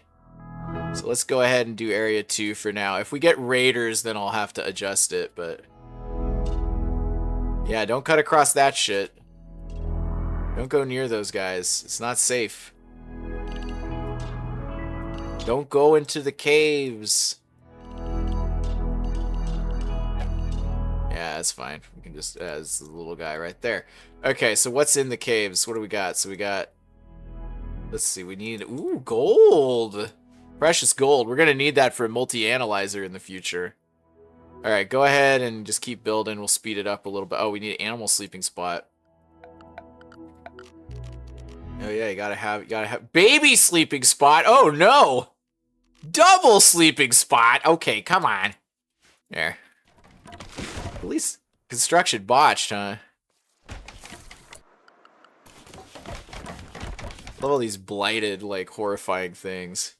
So let's go ahead and do area 2 for now. If we get raiders, then I'll have to adjust it, but... Yeah, don't cut across that shit. Don't go near those guys. It's not safe. Don't go into the caves. Yeah, that's fine. We can just, as the little guy right there. Okay, so what's in the caves? What do we got? So we got, let's see, we need, ooh, gold. Precious gold. We're going to need that for a multi-analyzer in the future. All right, go ahead and just keep building. We'll speed it up a little bit. Oh, we need an animal sleeping spot. Oh yeah, you gotta have baby sleeping spot. Oh no, double sleeping spot. Okay, come on. There. At least construction botched, huh? Love all these blighted, like, horrifying things.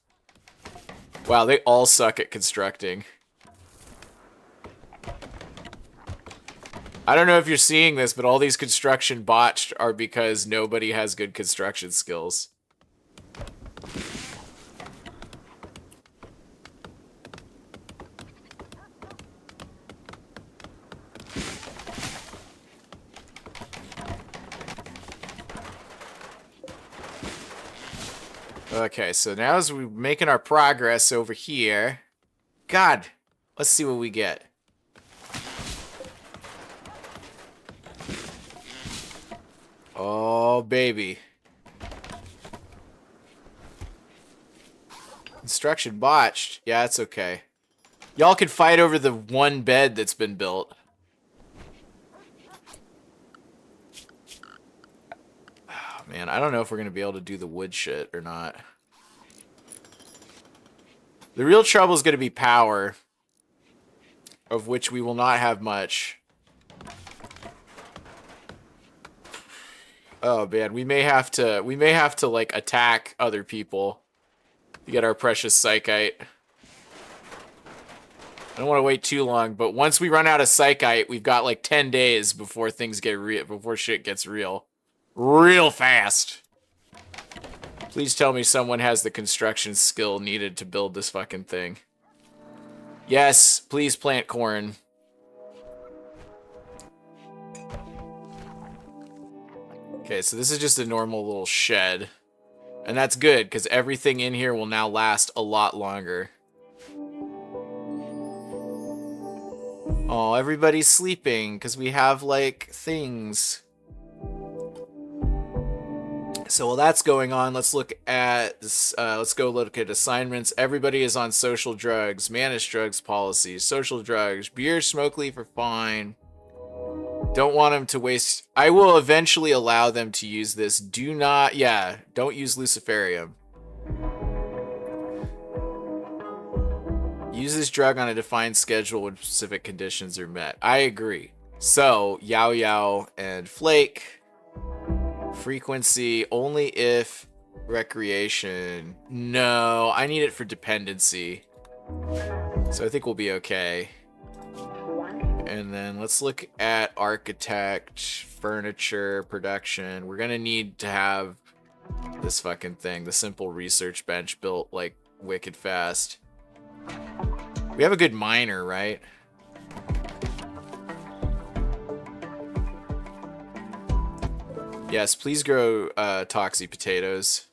Wow, they all suck at constructing. I don't know if you're seeing this, but all these construction botched are because nobody has good construction skills. Okay, so now as we're making our progress over here, God, let's see what we get. Oh, baby. Construction botched. Yeah, it's okay. Y'all can fight over the one bed that's been built. Oh, man, I don't know if we're going to be able to do the wood shit or not. The real trouble is going to be power, of which we will not have much. Oh man, we may have to like attack other people to get our precious psychite. I don't want to wait too long, but once we run out of psychite, we've got like 10 days before things get before shit gets real fast. Please tell me someone has the construction skill needed to build this fucking thing. Yes, please plant corn. Okay, so this is just a normal little shed. And that's good, because everything in here will now last a lot longer. Oh, everybody's sleeping, because we have, like, things. So while that's going on, let's look at this, let's go look at assignments. Everybody is on social drugs, managed drugs policies, social drugs, beer, smoke leaf are fine. Don't want them to waste. I will eventually allow them to use this. Do not, yeah, don't use luciferium. Use this drug on a defined schedule when specific conditions are met. I agree. So, yao-yao and flake. Frequency, only if recreation. No, I need it for dependency. So I think we'll be okay. And then let's look at architect, furniture, production. We're gonna need to have this fucking thing, the simple research bench, built like wicked fast. We have a good miner, right? Yes, please grow toxy potatoes.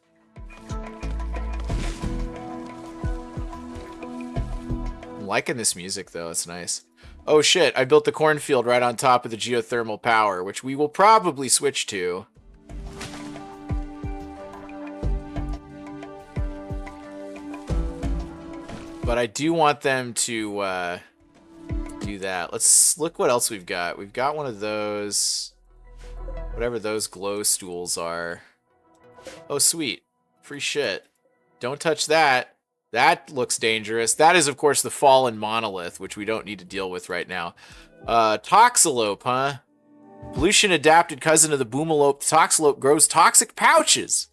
I'm liking this music though, it's nice. Oh shit, I built the cornfield right on top of the geothermal power, which we will probably switch to. But I do want them to do that. Let's look what else we've got. We've got one of those, whatever those glow stools are. Oh sweet, free shit. Don't touch that. That looks dangerous. That is, of course, the fallen monolith, which we don't need to deal with right now. Toxalope, huh? Pollution adapted cousin of the boomalope. The toxalope grows toxic pouches.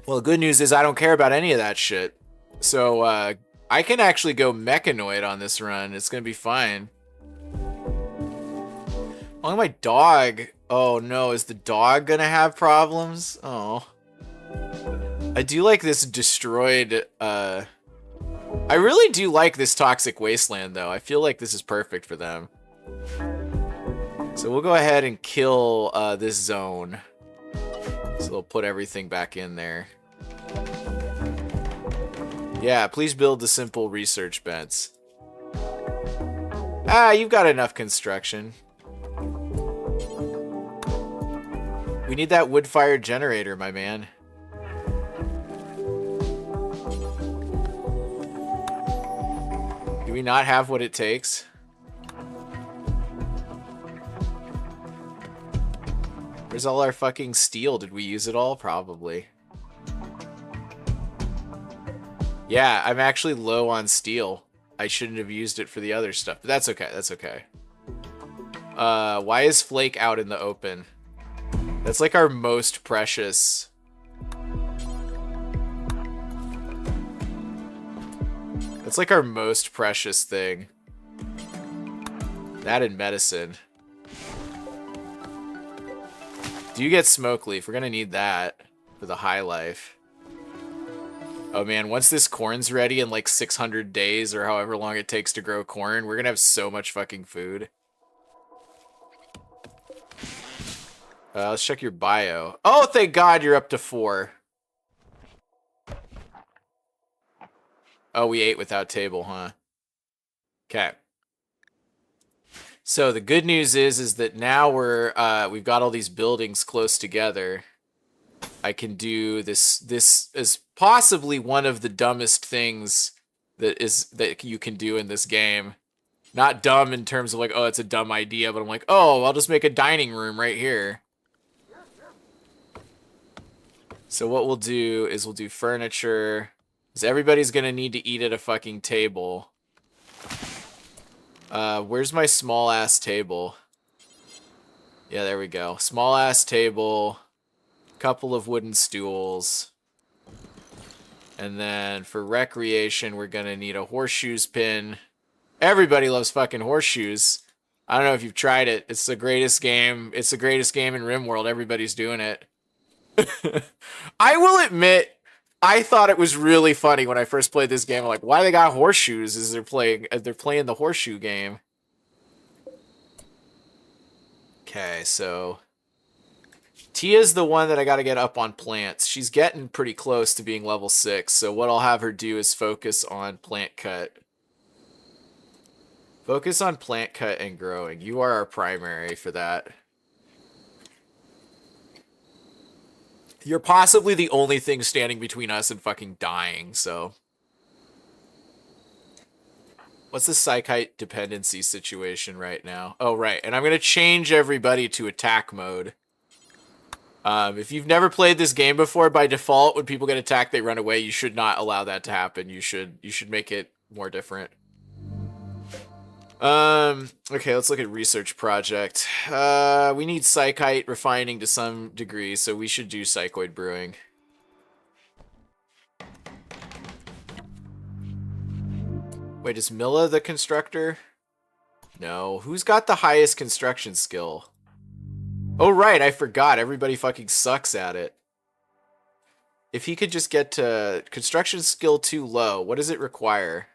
Well, the good news is I don't care about any of that shit. So, I can actually go mechanoid on this run. It's gonna be fine. Only my dog. Oh no, is the dog gonna have problems? Oh. I do like this destroyed, I really do like this toxic wasteland, though. I feel like this is perfect for them. So we'll go ahead and kill this zone. So they'll put everything back in there. Yeah, please build the simple research beds. Ah, you've got enough construction. We need that wood-fired generator, my man. Do we not have what it takes? Where's all our fucking steel? Did we use it all? Probably. Yeah, I'm actually low on steel. I shouldn't have used it for the other stuff, but that's okay. That's okay. Why is Flake out in the open? That's like our most precious. That's like our most precious thing. That and medicine. Do you get smoke leaf? We're gonna need that for the high life. Oh man, once this corn's ready in like 600 days or however long it takes to grow corn, we're gonna have so much fucking food. Let's check your bio. Oh, thank God you're up to 4. Oh, we ate without table, huh? Okay. So the good news is that now we've got all these buildings close together. I can do this. This is possibly one of the dumbest things that you can do in this game. Not dumb in terms of like, oh, it's a dumb idea, but I'm like, oh, I'll just make a dining room right here. So what we'll do is we'll do furniture. Because everybody's gonna need to eat at a fucking table. Where's my small ass table? Yeah, there we go. Small ass table. Couple of wooden stools. And then for recreation, we're gonna need a horseshoes pin. Everybody loves fucking horseshoes. I don't know if you've tried it. It's the greatest game. It's the greatest game in Rimworld. Everybody's doing it. I will admit, I thought it was really funny when I first played this game. I'm like, why they got horseshoes as they're playing the horseshoe game. Okay, so Tia's the one that I got to get up on plants. She's getting pretty close to being level 6, so what I'll have her do is focus on plant cut. Focus on plant cut and growing. You are our primary for that. You're possibly the only thing standing between us and fucking dying, so. What's the psychite dependency situation right now? Oh, right. And I'm going to change everybody to attack mode. If you've never played this game before, by default, when people get attacked, they run away. You should not allow that to happen. You should make it more different. Okay, let's look at research project. We need psychite refining to some degree, so we should do psychoid brewing. Wait, is Milla the constructor? No. Who's got the highest construction skill? Oh, right, I forgot. Everybody fucking sucks at it. If he could just get to construction skill too low, what does it require?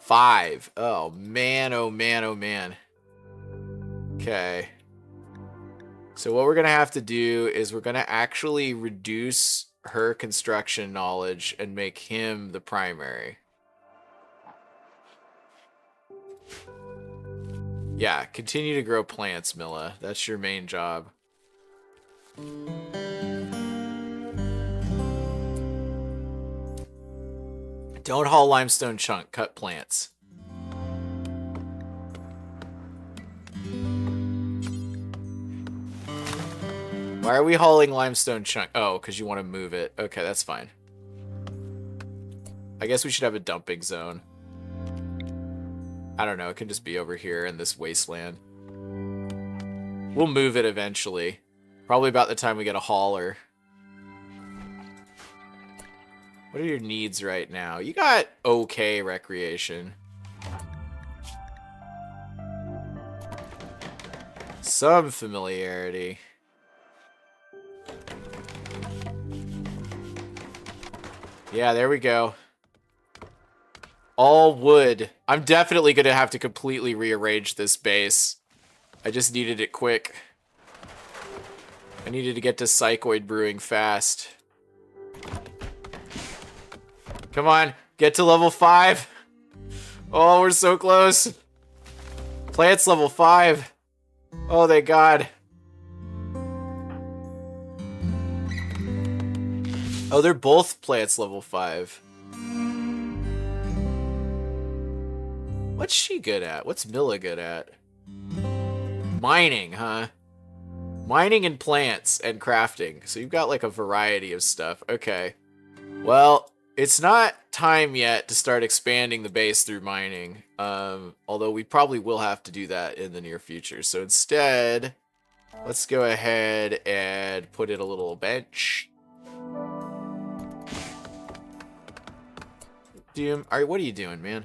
5. Oh, man, oh, man, oh, man. Okay. So what we're going to have to do is we're going to actually reduce her construction knowledge and make him the primary. Yeah, continue to grow plants, Milla. That's your main job. Don't haul limestone chunk, cut plants. Why are we hauling limestone chunk? Oh, because you want to move it. Okay, that's fine. I guess we should have a dumping zone. I don't know, it can just be over here in this wasteland. We'll move it eventually. Probably about the time we get a hauler. What are your needs right now? You got okay recreation. Some familiarity. Yeah, there we go. All wood. I'm definitely going to have to completely rearrange this base. I just needed it quick. I needed to get to psychoid brewing fast. Come on, get to level 5. Oh, we're so close. Plants level 5. Oh, thank God. Oh, they're both plants level 5. What's she good at? What's Milla good at? Mining, huh? Mining and plants and crafting. So you've got like a variety of stuff. Okay. Well, it's not time yet to start expanding the base through mining. Although we probably will have to do that in the near future. So instead, let's go ahead and put in a little bench. Doom, all right, what are you doing, man?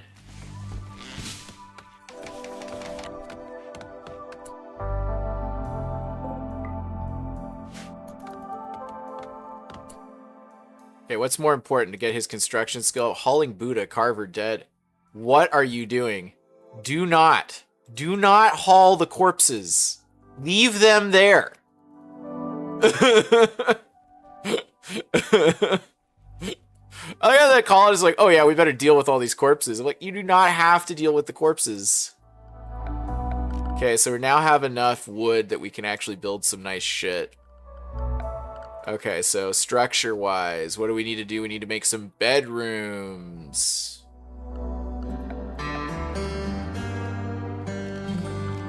Okay, what's more important to get his construction skill? Hauling Buddha, Carver dead. What are you doing? Do not haul the corpses. Leave them there. Oh yeah, that colonist is like, oh yeah, we better deal with all these corpses. I'm like, you do not have to deal with the corpses. Okay, so we now have enough wood that we can actually build some nice shit. Okay, so structure-wise, what do we need to do? We need to make some bedrooms.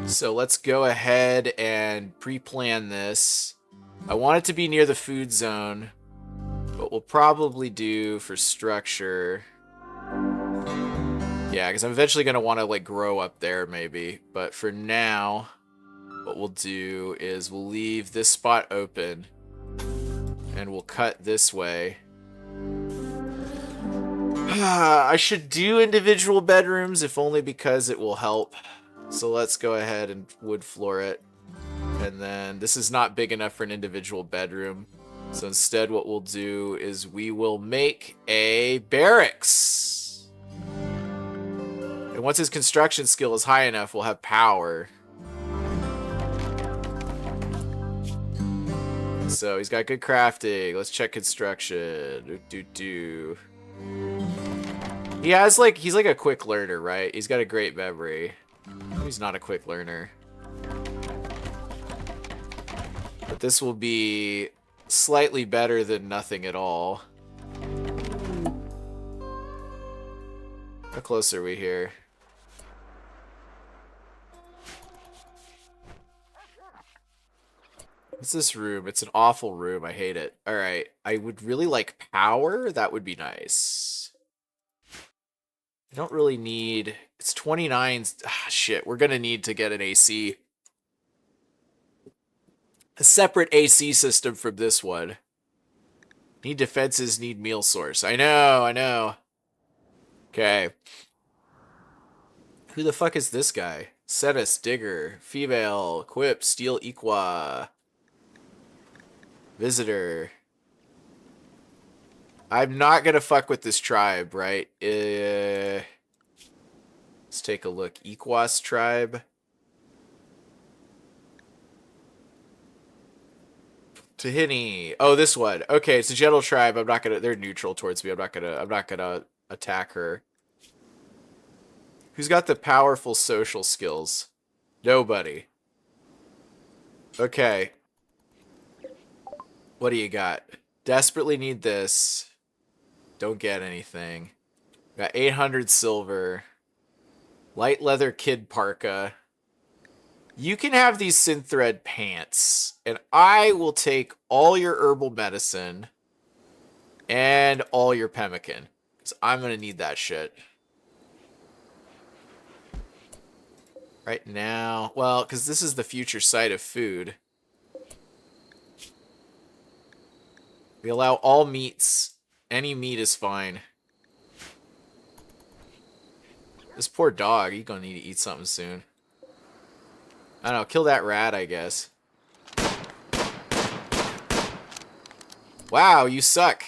So let's go ahead and pre-plan this. I want it to be near the food zone. What we'll probably do for structure... Yeah, because I'm eventually going to want to like grow up there maybe. But for now, what we'll do is we'll leave this spot open. And we'll cut this way. I should do individual bedrooms, if only because it will help. So let's go ahead and wood floor it. And then this is not big enough for an individual bedroom. So instead what we'll do is we will make a barracks. And once his construction skill is high enough, we'll have power. So he's got good crafting. Let's check construction. He has like, he's like a quick learner, right? He's got a great memory. He's not a quick learner. But this will be slightly better than nothing at all. How close are we here? What's this room? It's an awful room. I hate it. All right. I would really like power. That would be nice. I don't really need... It's 29. Ah, shit. We're going to need to get an AC. A separate AC system from this one. Need defenses, need meal source. I know. Okay. Who the fuck is this guy? Cetus, digger, female, equip, steel, equa. Visitor. I'm not gonna fuck with this tribe, right? Let's take a look. Equas tribe. Tahini. Oh, this one. Okay, it's a gentle tribe. I'm not gonna. They're neutral towards me. I'm not gonna attack her. Who's got the powerful social skills? Nobody. Okay. What do you got? Desperately need this. Don't get anything. Got 800 silver. Light leather kid parka. You can have these synthread pants. And I will take all your herbal medicine. And all your pemmican. Because I'm going to need that shit. Right now. Well, because this is the future site of food. We allow all meats. Any meat is fine. This poor dog, he's gonna need to eat something soon. I don't know, kill that rat, I guess. Wow, you suck.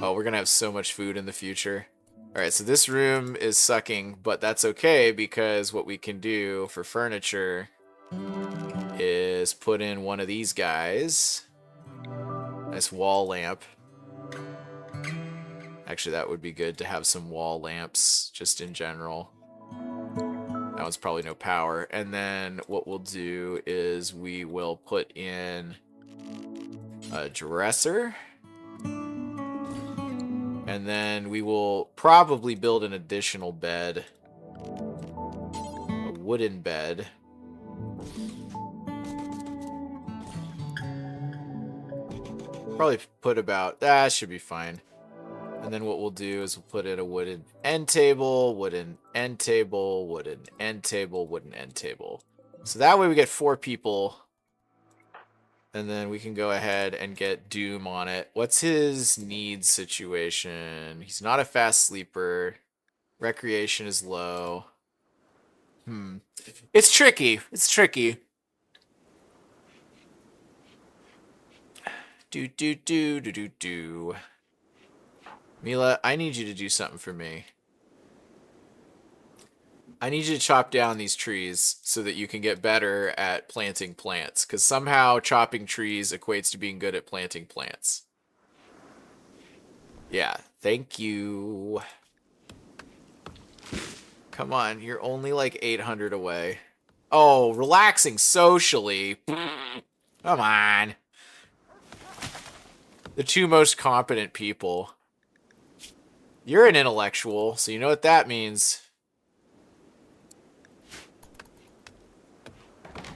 Oh, we're gonna have so much food in the future. Alright, so this room is sucking, but that's okay because what we can do for furniture is put in one of these guys. Nice wall lamp. Actually, that would be good to have some wall lamps, just in general. That one's probably no power. And then what we'll do is we will put in a dresser. And then we will probably build an additional bed. A wooden bed. Probably put about... That should be fine. And then what we'll do is we'll put in a wooden end table, wooden end table, wooden end table, wooden end table. So that way we get 4 people. And then we can go ahead and get Doom on it. What's his needs situation? He's not a fast sleeper. Recreation is low. It's tricky. It's tricky. Do. Mila, I need you to do something for me. I need you to chop down these trees so that you can get better at planting plants. Because somehow chopping trees equates to being good at planting plants. Yeah, thank you. Come on, you're only like 800 away. Oh, relaxing socially. Come on. The 2 most competent people. You're an intellectual, so you know what that means.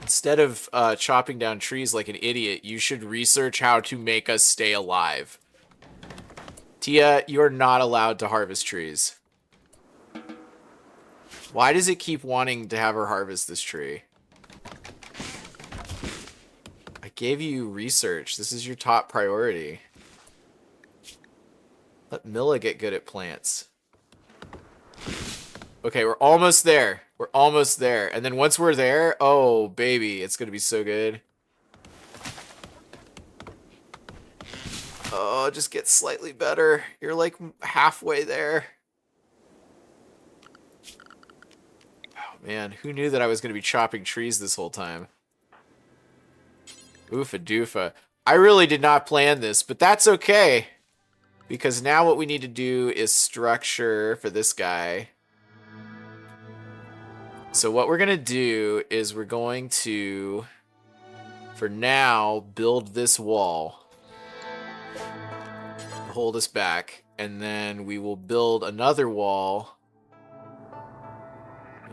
Instead of chopping down trees like an idiot, you should research how to make us stay alive. Tia, you're not allowed to harvest trees. Why does it keep wanting to have her harvest this tree? I gave you research. This is your top priority. Let Milla get good at plants. Okay, we're almost there. We're almost there. And then once we're there, oh, baby, it's going to be so good. Oh, just get slightly better. You're like halfway there. Oh, man, who knew that I was going to be chopping trees this whole time? Oofa doofa. I really did not plan this, but that's okay. Because now what we need to do is structure for this guy. So what we're going to do is we're going to, for now, build this wall. Hold us back. And then we will build another wall.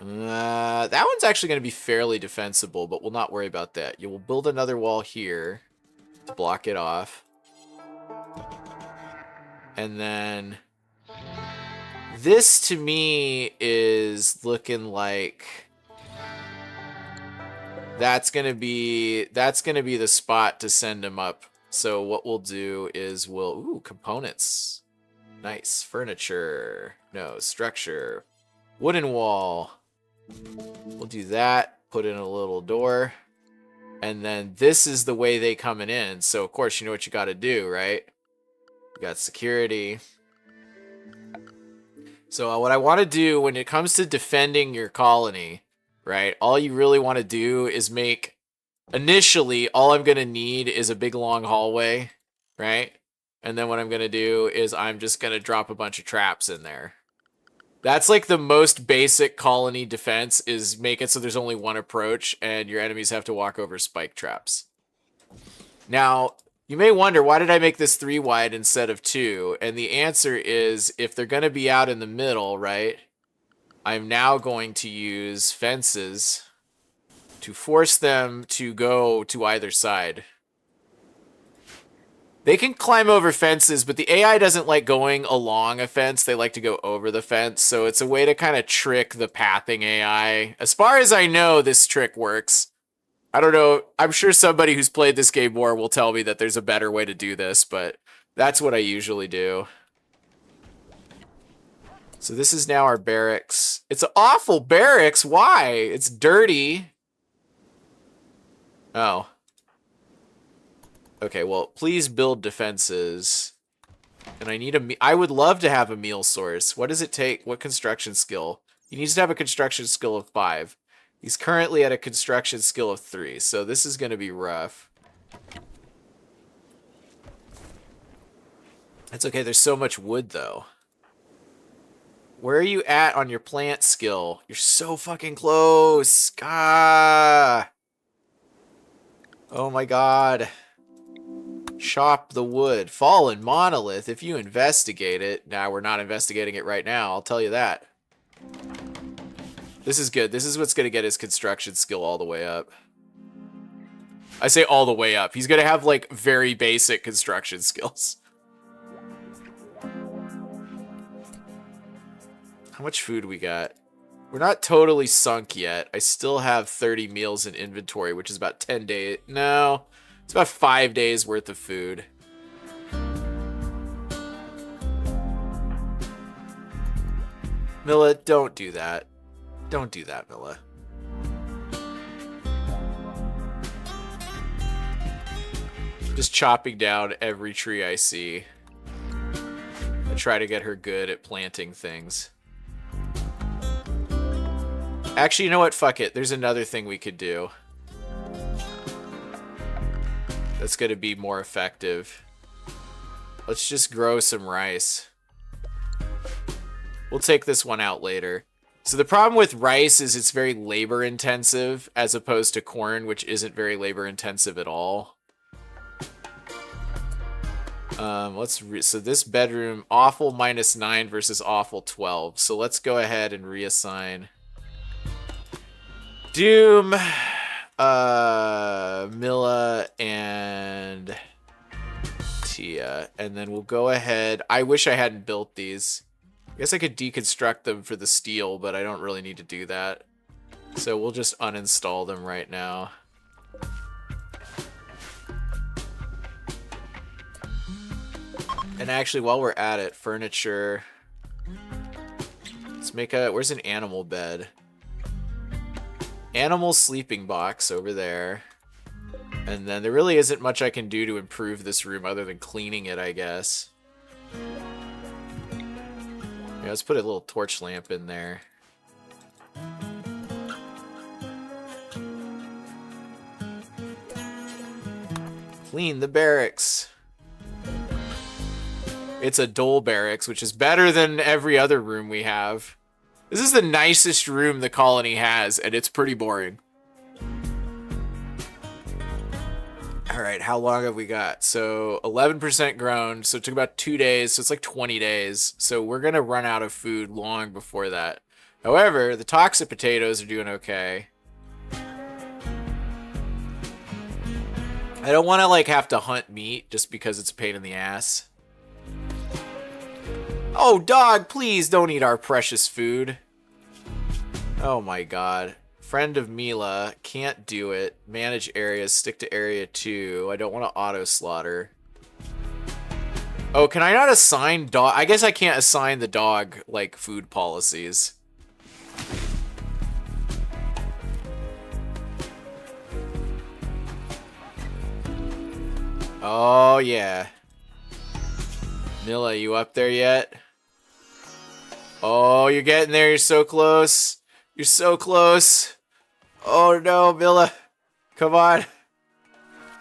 That one's actually going to be fairly defensible, but we'll not worry about that. You will build another wall here to block it off. And then this to me is looking like that's gonna be the spot to send him up. So what we'll do is ooh, components. Nice. Furniture. No, structure. Wooden wall. We'll do that. Put in a little door. And then this is the way they coming in. So of course you know what you gotta do, right? We got security. So what I want to do when it comes to defending your colony, right? All you really want to do is make, initially, all I'm going to need is a big long hallway, right? And then what I'm going to do is I'm just going to drop a bunch of traps in there. That's like the most basic colony defense, is make it so there's only one approach and your enemies have to walk over spike traps. Now, you may wonder, why did I make this 3 wide instead of 2? And the answer is, if they're going to be out in the middle, right, I'm now going to use fences to force them to go to either side. They can climb over fences, but the AI doesn't like going along a fence. They like to go over the fence. So it's a way to kind of trick the pathing AI. As far as I know, this trick works. I don't know. I'm sure somebody who's played this game more will tell me that there's a better way to do this, but that's what I usually do. So this is now our barracks. It's an awful barracks. Why? It's dirty. Oh. Okay, well, please build defenses. And I would love to have a meal source. What does it take? What construction skill? He needs to have a construction skill of 5. He's currently at a construction skill of 3, so this is going to be rough. That's okay. There's so much wood, though. Where are you at on your plant skill? You're so fucking close. Ah. Oh my god. Chop the wood. Fallen monolith. If you investigate it. Nah, we're not investigating it right now. I'll tell you that. This is good. This is what's going to get his construction skill all the way up. I say all the way up. He's going to have, like, very basic construction skills. How much food we got? We're not totally sunk yet. I still have 30 meals in inventory, which is about 10 days. No, it's about 5 days worth of food. Milla, don't do that. Don't do that, Milla. Just chopping down every tree I see. I try to get her good at planting things. Actually, you know what? Fuck it. There's another thing we could do. That's going to be more effective. Let's just grow some rice. We'll take this one out later. So the problem with rice is it's very labor intensive as opposed to corn, which isn't very labor intensive at all. So this bedroom, awful -9 versus awful 12. So let's go ahead and reassign Doom, Milla, and Tia. And then we'll go ahead. I wish I hadn't built these. I guess I could deconstruct them for the steel, but I don't really need to do that. So we'll just uninstall them right now. And actually, while we're at it, furniture. Let's make a... Where's an animal bed? Animal sleeping box over there. And then there really isn't much I can do to improve this room other than cleaning it, I guess. Yeah, let's put a little torch lamp in there. Clean the barracks. It's a dull barracks, which is better than every other room we have. This is the nicest room the colony has, and it's pretty boring. Alright, how long have we got? So, 11% grown, so it took about 2 days, so it's like 20 days. So we're gonna run out of food long before that. However, the toxic potatoes are doing okay. I don't want to, like, have to hunt meat just because it's a pain in the ass. Oh, dog, please don't eat our precious food. Oh my god. Friend of Mila, can't do it. Manage areas, stick to area 2. I don't want to auto-slaughter. Oh, can I not assign dog? I guess I can't assign the dog, like, food policies. Oh, yeah. Mila, you up there yet? Oh, you're getting there. You're so close. You're so close. Oh, no, Mila. Come on.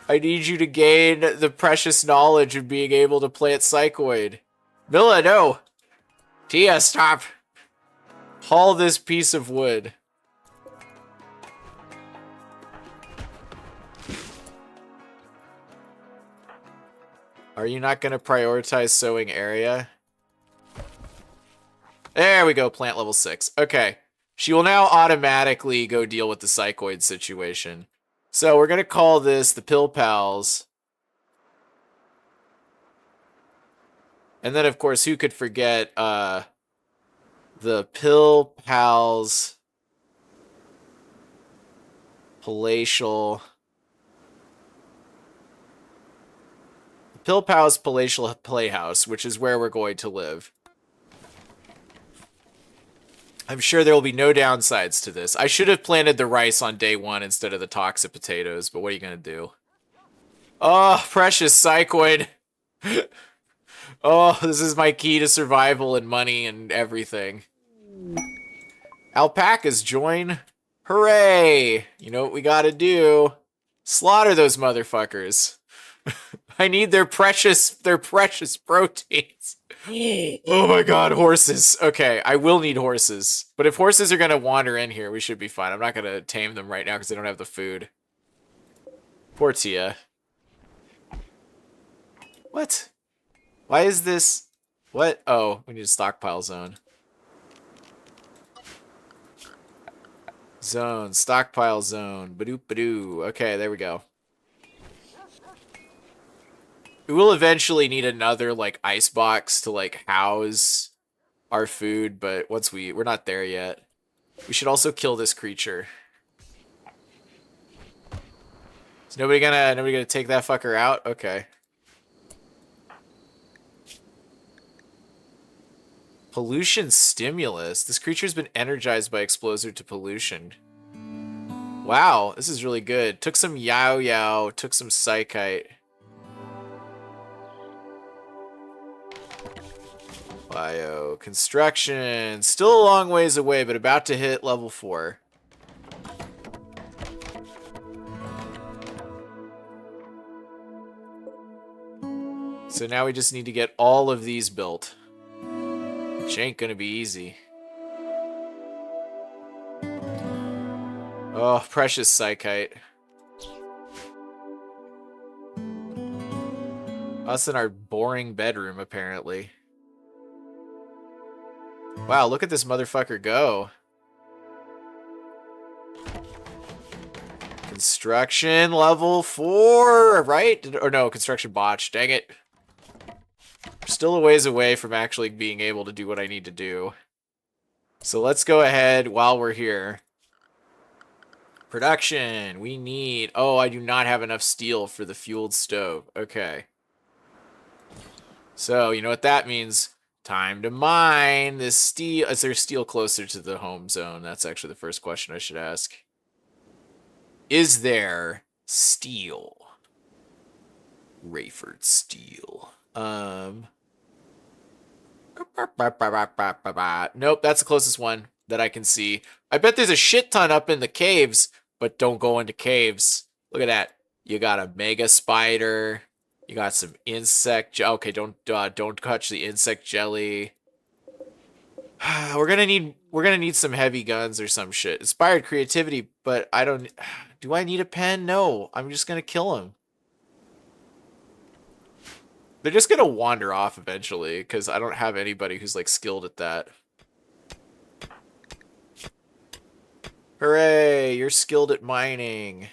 I need you to gain the precious knowledge of being able to plant psychoid. Mila, no. Tia, stop. Haul this piece of wood. Are you not going to prioritize sowing area? There we go, plant level 6. Okay. She will now automatically go deal with the psychoid situation. So we're going to call this the PALLS. And then, of course, who could forget the PALLS palatial... PALLS palatial playhouse, which is where we're going to live. I'm sure there will be no downsides to this. I should have planted the rice on day 1 instead of the toxic potatoes, but what are you going to do? Oh, precious psychoid. Oh, this is my key to survival and money and everything. Alpacas join. Hooray! You know what we gotta do? Slaughter those motherfuckers. I need their precious proteins. Oh my god, horses. Okay, I will need horses. But if horses are gonna wander in here, we should be fine. I'm not gonna tame them right now because they don't have the food. Poor Tia. What? Why is this? What? Oh, we need a stockpile zone. Zone, stockpile zone. Badoop badoo. Okay, there we go. We will eventually need another, like, ice box to, like, house our food, but once we're not there yet. We should also kill this creature. Is nobody gonna take that fucker out? Okay. Pollution stimulus. This creature's been energized by exposure to pollution. Wow, this is really good. Took some yao-yao, took some psychite. Bio construction. Still a long ways away, but about to hit level 4. So now we just need to get all of these built. Which ain't gonna be easy. Oh, precious psychite. Us in our boring bedroom, apparently. Wow, look at this motherfucker go. Construction level 4, right? Or no, construction botch. Dang it. We're still a ways away from actually being able to do what I need to do. So let's go ahead while we're here. Production. We need... Oh, I do not have enough steel for the fueled stove. Okay. So, you know what that means? Time to mine this steel. Is there steel closer to the home zone? That's actually the first question I should ask. Is there steel? Rayford steel. Nope, that's the closest one that I can see. I bet there's a shit ton up in the caves, but don't go into caves. Look at that. You got a mega spider. You got some insect. Okay, don't touch the insect jelly. We're gonna need some heavy guns or some shit. Inspired creativity, but I don't. Do I need a pen? No, I'm just gonna kill him. They're just gonna wander off eventually because I don't have anybody who's like skilled at that. Hooray! You're skilled at mining.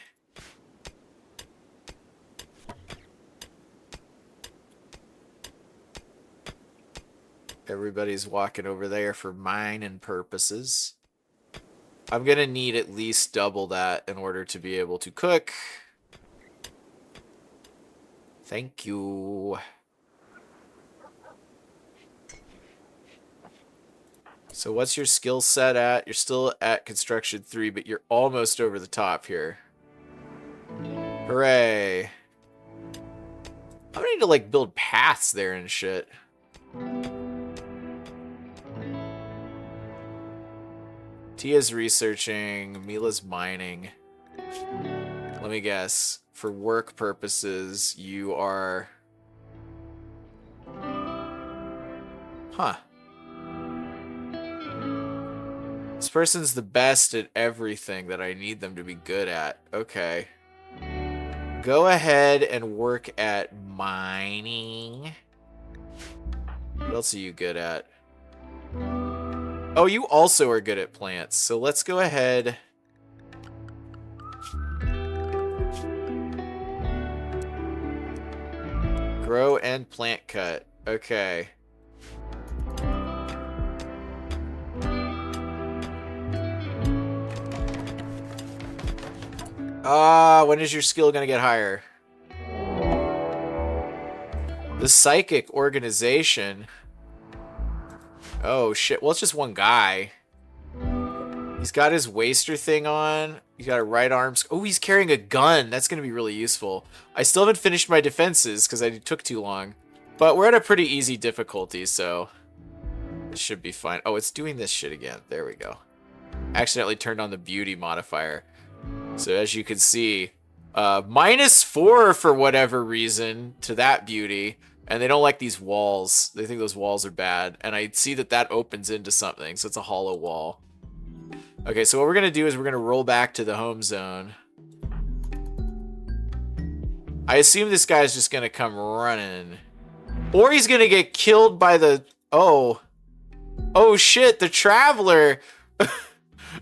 Everybody's walking over there for mining purposes. I'm gonna need at least double that in order to be able to cook. Thank you. So what's your skill set at? You're still at construction 3, but you're almost over the top here. Hooray. I'm gonna need to like build paths there and shit. Tia's researching, Mila's mining. Let me guess. For work purposes, you are... Huh. This person's the best at everything that I need them to be good at. Okay. Go ahead and work at mining. What else are you good at? Oh, you also are good at plants. So let's go ahead. Grow and plant cut. Okay. When is your skill gonna get higher? The psychic organization. Oh shit, well it's just one guy. He's got his waster thing on. He's got a right arm. Oh, he's carrying a gun. That's gonna be really useful. I still haven't finished my defenses because I took too long. But we're at a pretty easy difficulty, so it should be fine. Oh, it's doing this shit again. There we go. Accidentally turned on the beauty modifier. So as you can see, -4 for whatever reason to that beauty. And they don't like these walls. They think those walls are bad. And I see that that opens into something. So it's a hollow wall. Okay, so what we're going to do is we're going to roll back to the home zone. I assume this guy's just going to come running. Or he's going to get killed by the... Oh. Oh, shit, the traveler.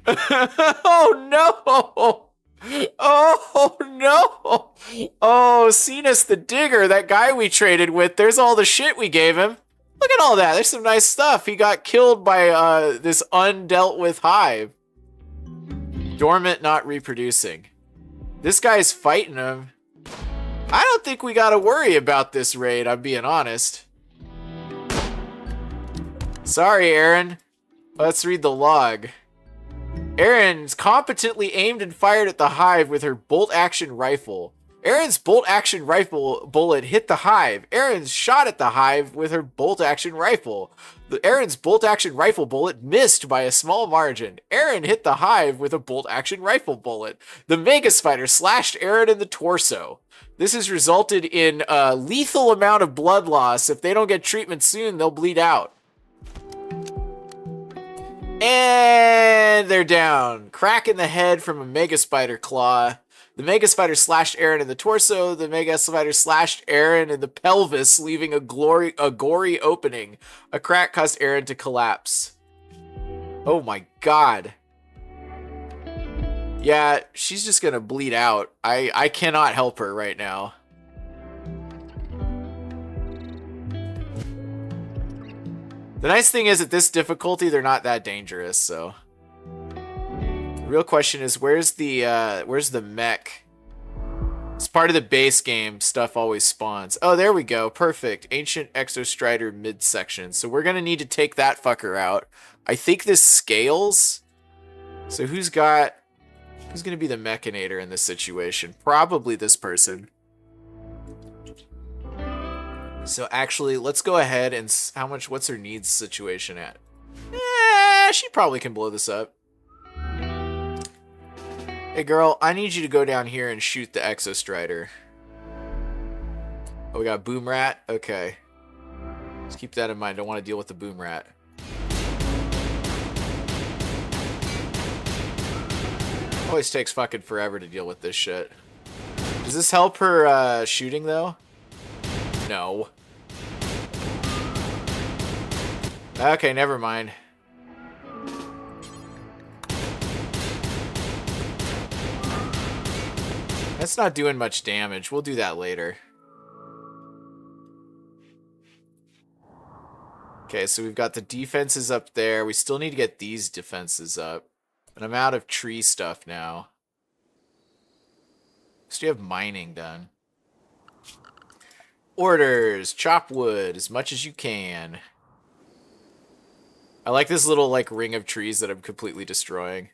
Oh, no. Oh, no. Oh, Cenas the digger, that guy we traded with. There's all the shit we gave him. Look at all that. There's some nice stuff. He got killed by this undealt with hive. Dormant, not reproducing. This guy's fighting him. I don't think we gotta worry about this raid, I'm being honest. Sorry, Aaron. Let's read the log. Aaron's competently aimed and fired at the hive with her bolt-action rifle. Aaron's bolt-action rifle bullet hit the hive. Aaron's shot at the hive with her bolt-action rifle. Aaron's bolt-action rifle bullet missed by a small margin. Aaron hit the hive with a bolt-action rifle bullet. The Mega Spider slashed Aaron in the torso. This has resulted in a lethal amount of blood loss. If they don't get treatment soon, they'll bleed out. And they're down. Crack in the head from a Mega Spider claw. The Mega Spider slashed Aaron in the torso. The Mega Spider slashed Aaron in the pelvis, leaving a gory opening. A crack caused Aaron to collapse. Oh my god. Yeah, she's just gonna bleed out. I cannot help her right now. The nice thing is, at this difficulty, they're not that dangerous, so... The real question is, where's the mech? It's part of the base game, stuff always spawns. Oh, there we go, perfect. Ancient Exostrider midsection. So we're gonna need to take that fucker out. I think this scales. So who's gonna be the mechanator in this situation? Probably this person. So actually, let's go ahead and... what's her needs situation at? She probably can blow this up. Hey girl, I need you to go down here and shoot the Exostrider. Oh, we got Boom Rat? Okay. Let's keep that in mind. Don't want to deal with the Boom Rat. Always takes fucking forever to deal with this shit. Does this help her shooting though? No. Okay, never mind. That's not doing much damage. We'll do that later. Okay, so we've got the defenses up there. We still need to get these defenses up. And I'm out of tree stuff now. So you have mining done. Orders. Chop wood as much as you can. I like this little like ring of trees that I'm completely destroying.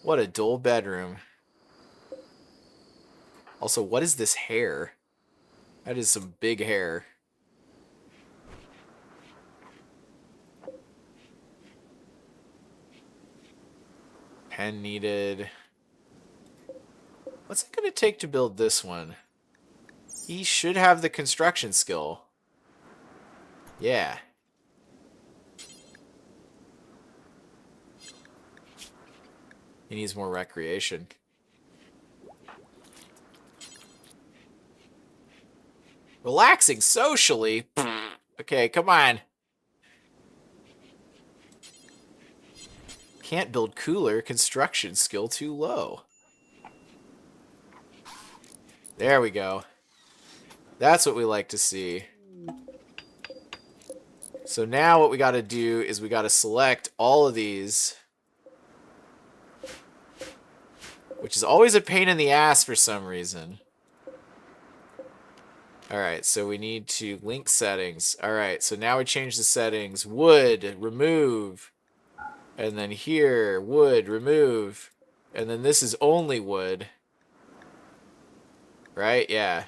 What a dull bedroom. Also, what is this hair? That is some big hair. Pen needed. What's it going to take to build this one? He should have the construction skill. Yeah. He needs more recreation. Relaxing socially? Okay, come on. Can't build cooler. Construction skill too low. There we go. That's what we like to see. So now what we got to do is we got to select all of these. Which is always a pain in the ass for some reason. Alright, so we need to link settings. Alright, so now we change the settings. Wood, remove. And then here, wood, remove. And then this is only wood. Right? Yeah.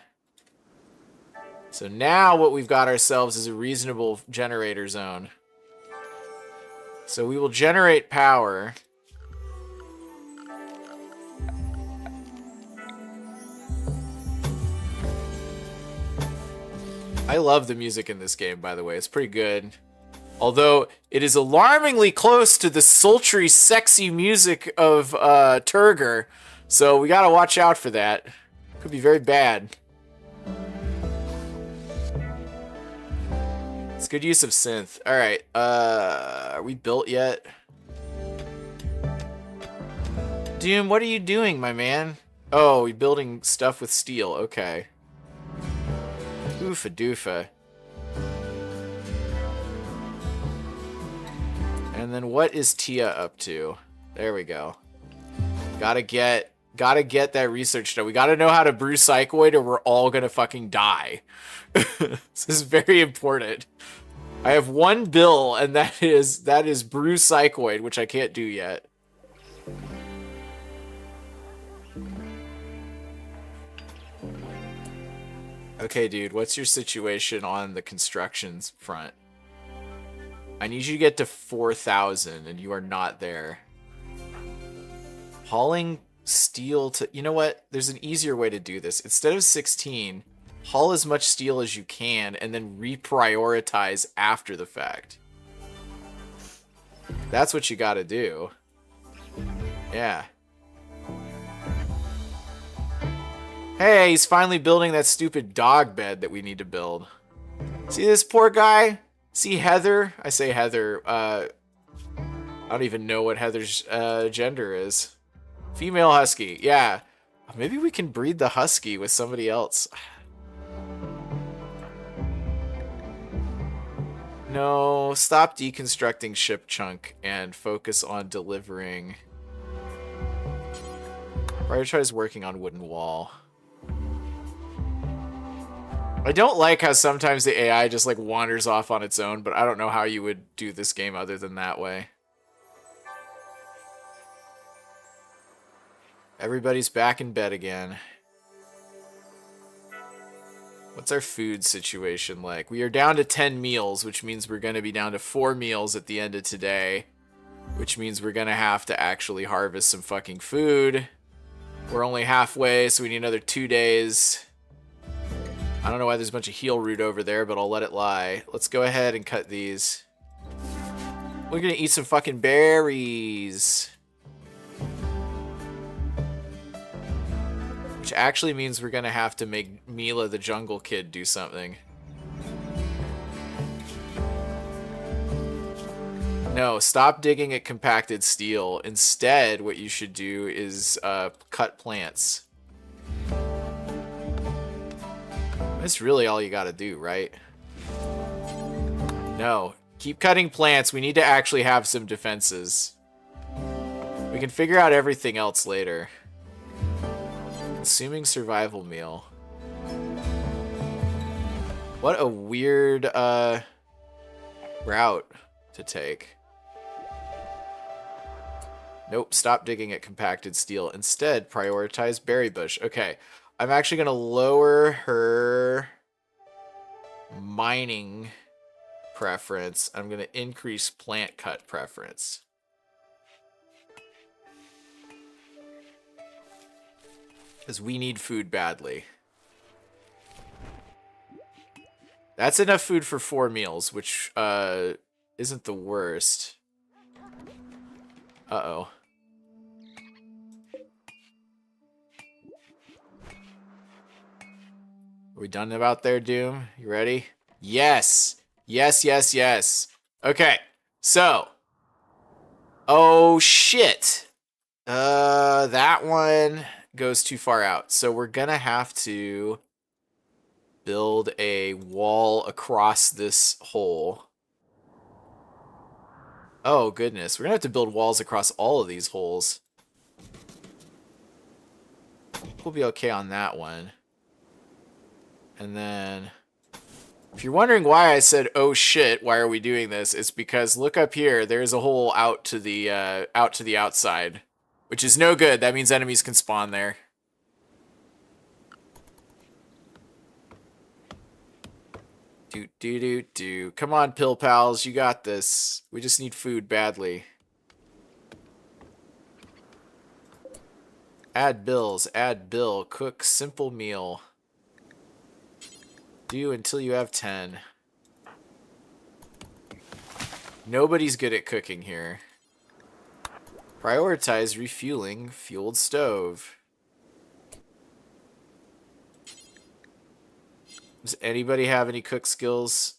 So now what we've got ourselves is a reasonable generator zone. So we will generate power. I love the music in this game, by the way. It's pretty good. Although it is alarmingly close to the sultry, sexy music of Turger. So we gotta watch out for that. Could be very bad. It's good use of synth. Alright, are we built yet? Doom, what are you doing, my man? Oh, we're building stuff with steel. Okay. Oofa doofa. And then what is Tia up to? There we go. Gotta get that research done. We gotta know how to brew psychoid or we're all gonna fucking die. This is very important. I have one bill and that is brew psychoid, which I can't do yet. Okay, dude, what's your situation on the constructions front? I need you to get to 4,000 and you are not there. Hauling steel to... You know what? There's an easier way to do this. Instead of 16, haul as much steel as you can and then reprioritize after the fact. That's what you gotta do. Yeah. Hey, he's finally building that stupid dog bed that we need to build. See this poor guy? See Heather? I say Heather. I don't even know what Heather's gender is. Female husky. Yeah. Maybe we can breed the husky with somebody else. No, stop deconstructing ship chunk and focus on delivering. Prioritize working on wooden wall. I don't like how sometimes the AI just like wanders off on its own, but I don't know how you would do this game other than that way. Everybody's back in bed again. What's our food situation like? We are down to 10 meals, which means we're going to be down to 4 meals at the end of today, which means we're going to have to actually harvest some fucking food. We're only halfway, so we need another 2 days. I don't know why there's a bunch of heel root over there, but I'll let it lie. Let's go ahead and cut these. We're gonna eat some fucking berries. Which actually means we're gonna have to make Mila the Jungle Kid do something. No, stop digging at compacted steel. Instead, what you should do is cut plants. That's really all you gotta do, right? No. Keep cutting plants. We need to actually have some defenses. We can figure out everything else later. Consuming survival meal. What a weird route to take. Nope, stop digging at compacted steel. Instead, prioritize berry bush. Okay. I'm actually going to lower her mining preference. I'm going to increase plant cut preference. Because we need food badly. That's enough food for 4 meals, which isn't the worst. Uh-oh. Are we done about there, Doom? You ready? Yes! Yes, yes, yes. Okay, so. Oh, shit. That one goes too far out. So we're gonna have to build a wall across this hole. Oh, goodness. We're gonna have to build walls across all of these holes. We'll be okay on that one. And then, if you're wondering why I said, oh shit, why are we doing this? It's because look up here, there's a hole out to the outside, which is no good. That means enemies can spawn there. Do. Come on, pill pals, you got this. We just need food badly. Add bills, add bill, cook simple meal. Do until you have 10. Nobody's good at cooking here. Prioritize refueling fueled stove. Does anybody have any cook skills?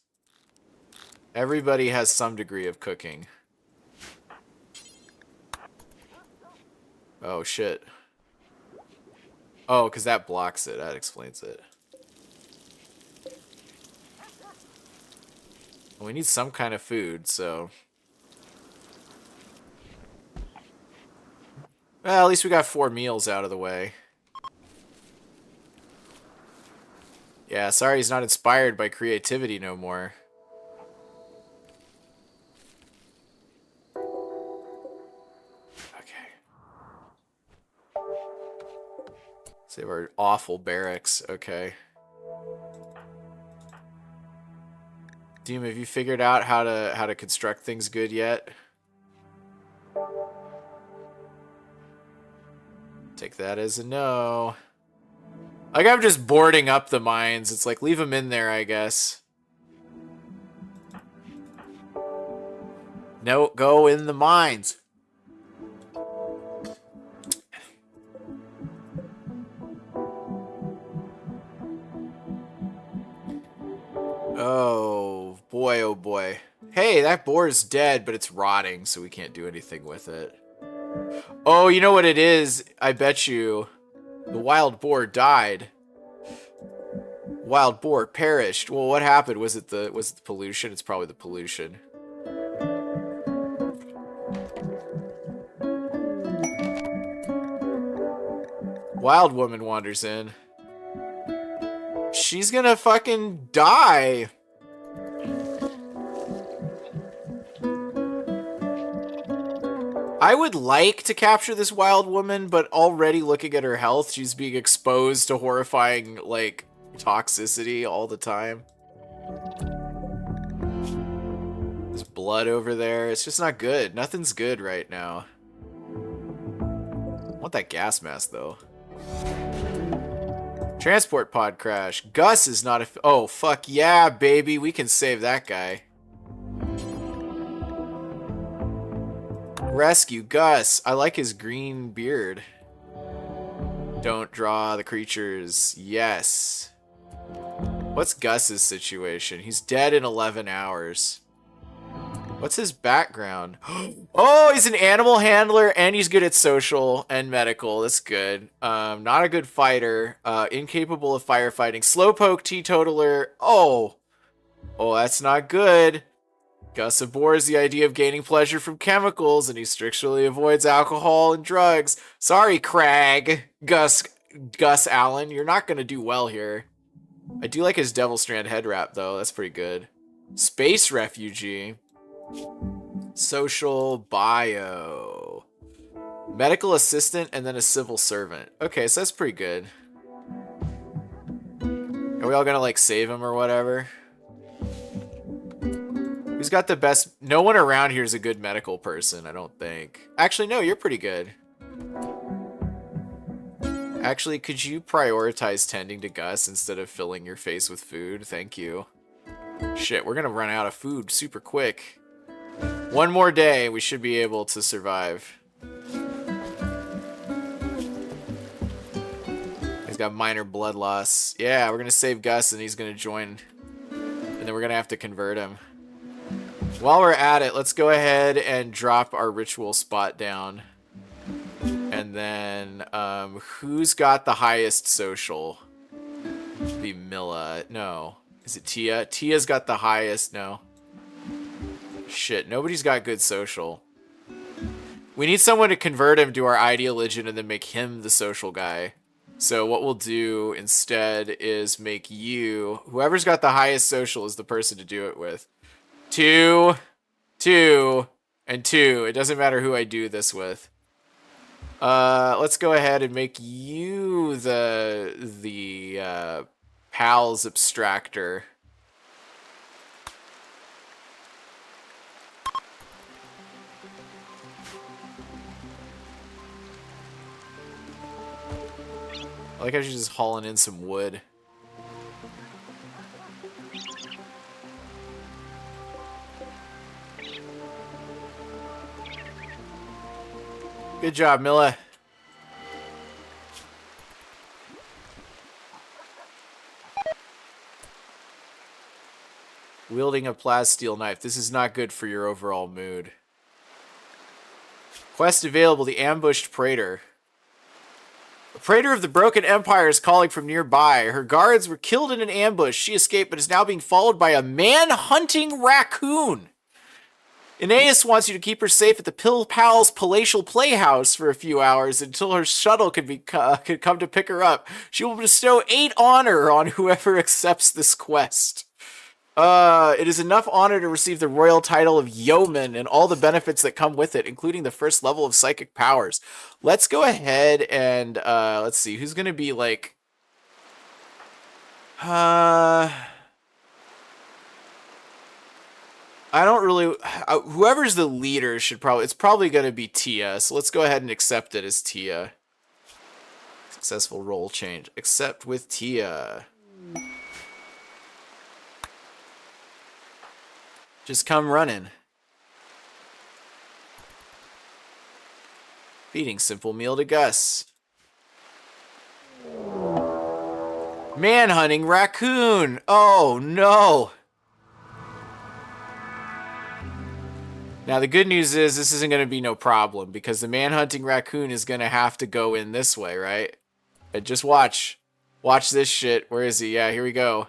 Everybody has some degree of cooking. Oh, shit. Oh, because that blocks it. That explains it. We need some kind of food, so... Well, at least we got 4 meals out of the way. Yeah, sorry he's not inspired by creativity no more. Okay. Save our awful barracks. Okay. Doom, have you figured out how to construct things good yet? Take that as a no. Like, I'm just boarding up the mines. It's like, leave them in there, I guess. No, go in the mines. Oh, boy, oh, boy. Hey, that boar is dead, but it's rotting, so we can't do anything with it. Oh, you know what it is? I bet you. The wild boar died. Wild boar perished. Well, what happened? Was it the pollution? It's probably the pollution. Wild woman wanders in. She's gonna fucking die. I would like to capture this wild woman, but already looking at her health, she's being exposed to horrifying, like, toxicity all the time. There's blood over there. It's just not good. Nothing's good right now. I want that gas mask, though. Transport pod crash. Gus is not a... Oh, fuck yeah, baby. We can save that guy. Rescue Gus. I like his green beard. Don't draw the creatures. Yes. What's Gus's situation? He's dead in 11 hours. What's his background? Oh, he's an animal handler and he's good at social and medical. That's good. Not a good fighter. Incapable of firefighting. Slowpoke teetotaler. Oh, that's not good. Gus abhors the idea of gaining pleasure from chemicals, and he strictly avoids alcohol and drugs. Sorry, Crag. Gus Allen, you're not going to do well here. I do like his Devil Strand head wrap, though. That's pretty good. Space refugee. Social bio. Medical assistant, and then a civil servant. Okay, so that's pretty good. Are we all going to, like, save him or whatever? Who's got the best? No one around here is a good medical person, I don't think. Actually, no, you're pretty good. Actually, could you prioritize tending to Gus instead of filling your face with food? Thank you. Shit, we're gonna run out of food super quick. One more day, we should be able to survive. He's got minor blood loss. Yeah, we're gonna save Gus and he's gonna join. And then we're gonna have to convert him. While we're at it, let's go ahead and drop our ritual spot down. And then, who's got the highest social? Should be Milla. No. Is it Tia? Tia's got the highest. No. Shit, nobody's got good social. We need someone to convert him to our ideologion and then make him the social guy. So what we'll do instead is make you... Whoever's got the highest social is the person to do it with. 2, 2, and 2. It doesn't matter who I do this with. Let's go ahead and make you the PALLS abstractor. I like how she's just hauling in some wood. Good job, Milla. Wielding a plasteel knife. This is not good for your overall mood. Quest available, the ambushed praetor. A praetor of the Broken Empire is calling from nearby. Her guards were killed in an ambush. She escaped, but is now being followed by a man-hunting raccoon. Aeneas wants you to keep her safe at the PALLS palatial playhouse for a few hours until her shuttle could come to pick her up. She will bestow 8 honor on whoever accepts this quest. It is enough honor to receive the royal title of yeoman and all the benefits that come with it, including the first level of psychic powers. Let's go ahead and, let's see, who's gonna be, like, I don't really... whoever's the leader should probably... It's probably going to be Tia. So let's go ahead and accept it as Tia. Successful role change. Accept with Tia. Just come running. Feeding simple meal to Gus. Manhunting raccoon. Oh, no. Now, the good news is this isn't going to be no problem because the man-hunting raccoon is going to have to go in this way, right? And just watch. Watch this shit. Where is he? Yeah, here we go.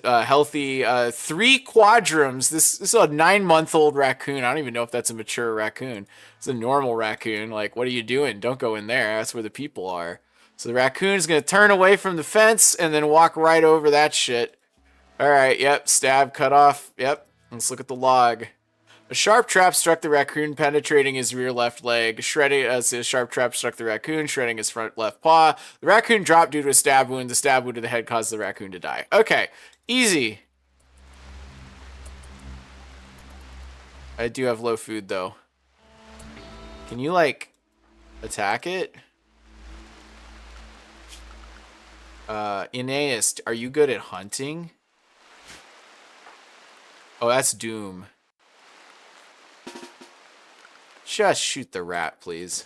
Healthy 3 quadrums. This is a 9-month-old raccoon. I don't even know if that's a mature raccoon. It's a normal raccoon. Like, what are you doing? Don't go in there. That's where the people are. So the raccoon is going to turn away from the fence and then walk right over that shit. All right, yep. Stab, cut off. Yep. Let's look at the log. A sharp trap struck the raccoon, penetrating his rear left leg. Shredding as a sharp trap struck the raccoon, shredding his front left paw. The raccoon dropped due to a stab wound. The stab wound to the head caused the raccoon to die. Okay, easy. I do have low food, though. Can you, like, attack it? Aeneas, are you good at hunting? Oh, that's Doom. Just shoot the rat, please.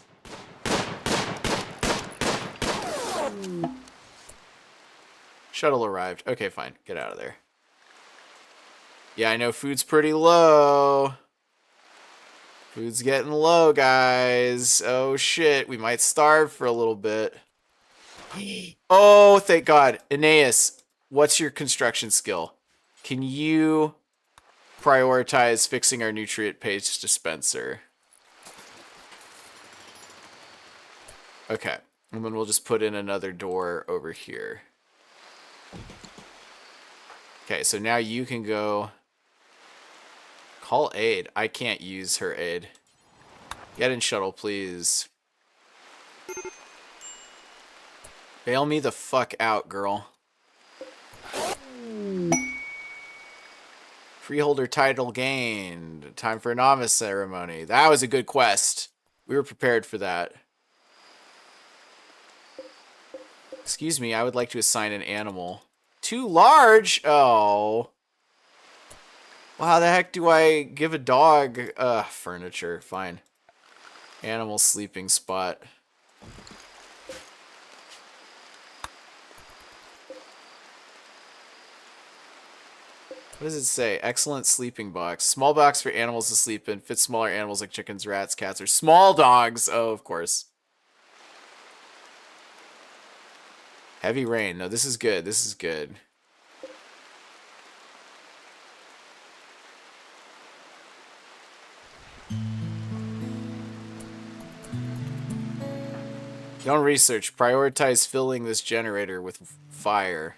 Shuttle arrived. Okay, fine. Get out of there. Yeah, I know food's pretty low. Food's getting low, guys. Oh, shit. We might starve for a little bit. Oh, thank God. Aeneas, what's your construction skill? Can you prioritize fixing our nutrient paste dispenser? Okay, and then we'll just put in another door over here. Okay, so now you can go call aid. I can't use her aid. Get in shuttle, please. Bail me the fuck out, girl. Freeholder title gained. Time for a novice ceremony. That was a good quest. We were prepared for that. Excuse me, I would like to assign an animal. Too large? Oh. Well, how the heck do I give a dog furniture? Fine. Animal sleeping spot. What does it say? Excellent sleeping box. Small box for animals to sleep in. Fits smaller animals like chickens, rats, cats, or small dogs. Oh, of course. Heavy rain. No, this is good. This is good. Don't research. Prioritize filling this generator with fire.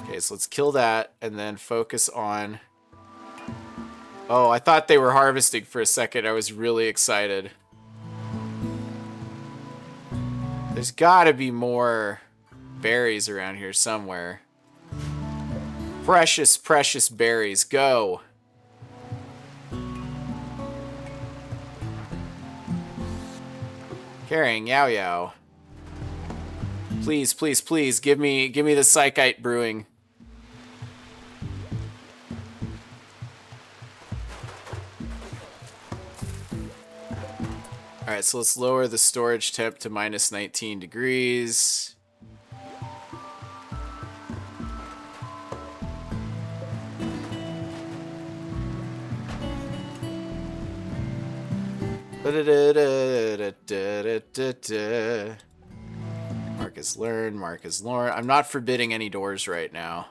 Okay, so let's kill that and then focus on... Oh, I thought they were harvesting for a second. I was really excited. There's gotta be more berries around here somewhere. Precious, precious berries. Go. Carrying yao-yao. Please, please, please, give me the psychite brewing. All right, so let's lower the storage temp to minus 19 degrees. Marcus learn, Marcus learn. I'm not forbidding any doors right now.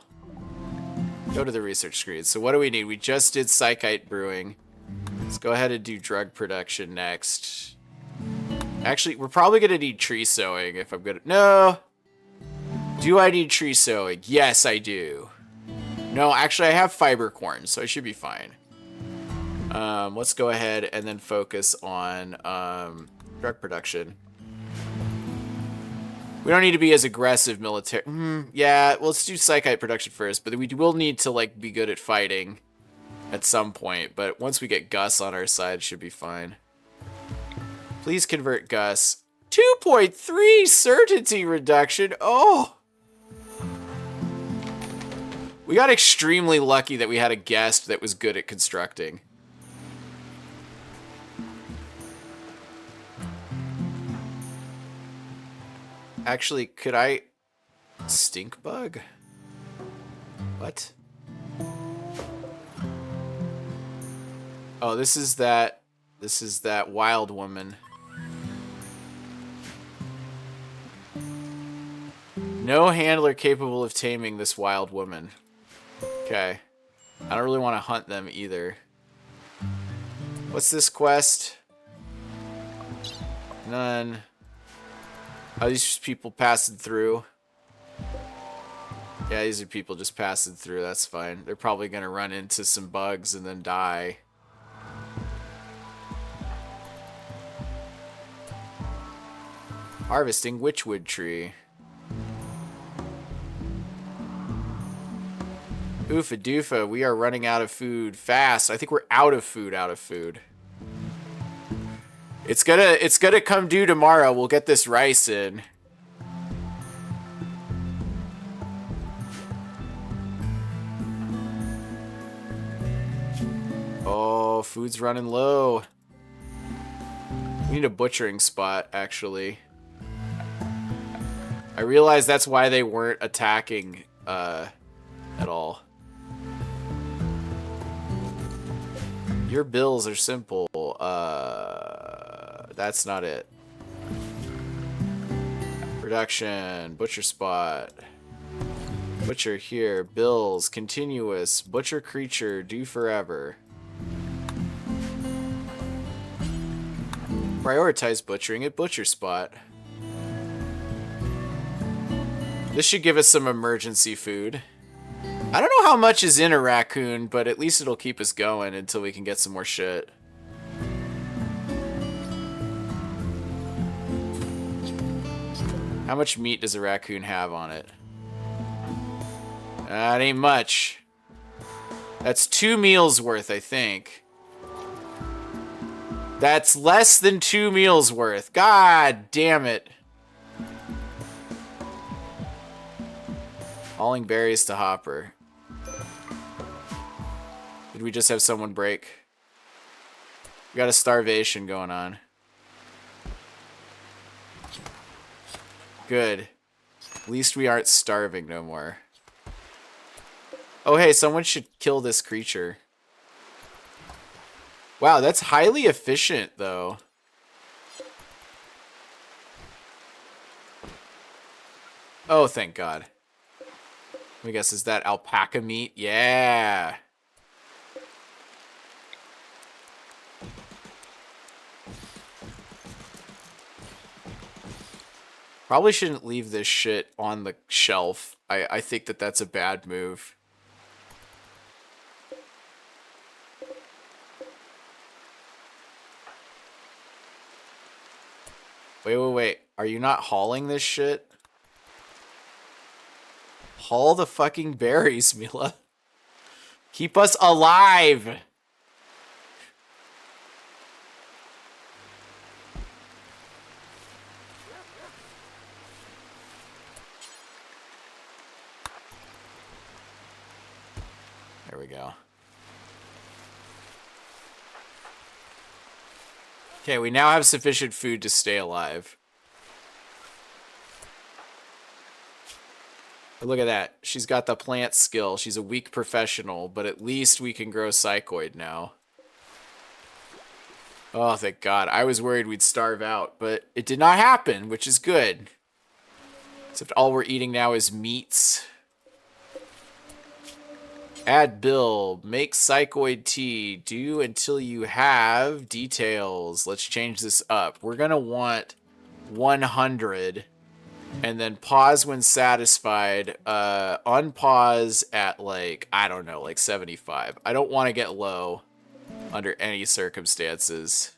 Go to the research screen. So what do we need? We just did psychite brewing. Let's go ahead and do drug production next. Actually, we're probably going to need tree sowing if I'm going to... No! Do I need tree sowing? Yes, I do. No, actually, I have fiber corn, so I should be fine. Let's go ahead and then focus on drug production. We don't need to be as aggressive military. Yeah, well, let's do psychite production first, but we will need to like be good at fighting at some point. But once we get Gus on our side, it should be fine. Please convert Gus. 2.3 certainty reduction. Oh! We got extremely lucky that we had a guest that was good at constructing. Actually, could I... Stink bug? What? Oh, this is that wild woman. No handler capable of taming this wild woman. Okay. I don't really want to hunt them either. What's this quest? None. Oh, these are just people passing through. Yeah, these are people just passing through. That's fine. They're probably going to run into some bugs and then die. Harvesting witchwood tree. Oofa doofa, we are running out of food fast. I think we're out of food. It's gonna come due tomorrow. We'll get this rice in. Oh, food's running low. We need a butchering spot, actually. I realize that's why they weren't attacking at all. Your bills are simple. That's not it. Production, butcher spot. Butcher here, bills, continuous, butcher creature, do forever. Prioritize butchering at butcher spot. This should give us some emergency food. I don't know how much is in a raccoon, but at least it'll keep us going until we can get some more shit. How much meat does a raccoon have on it? That ain't much. That's 2 meals worth, I think. That's less than 2 meals worth. God damn it. Hauling berries to Hopper. Did we just have someone break? We got a starvation going on. Good. At least we aren't starving no more. Oh, hey, someone should kill this creature. Wow, that's highly efficient, though. Oh, thank God. I guess, is that alpaca meat? Yeah. Probably shouldn't leave this shit on the shelf. I think that that's a bad move. Wait. Are you not hauling this shit? Haul the fucking berries, Mila. Keep us alive. There we go. Okay, we now have sufficient food to stay alive. But look at that. She's got the plant skill. She's a weak professional, but at least we can grow psychoid now. Oh, thank God. I was worried we'd starve out, but it did not happen, which is good. Except all we're eating now is meats. Add bill. Make psychoid tea. Do until you have details. Let's change this up. We're going to want 100. And then pause when satisfied. Unpause at like, I don't know, like 75. I don't want to get low under any circumstances.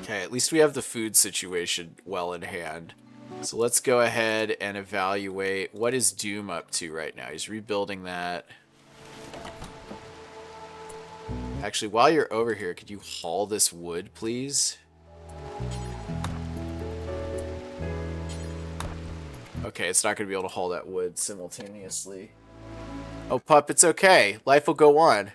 Okay, at least we have the food situation well in hand. So let's go ahead and evaluate. What is Doom up to right now? He's rebuilding that. Actually, while you're over here, could you haul this wood, please? Okay, it's not going to be able to haul that wood simultaneously. Oh, pup, it's okay. Life will go on.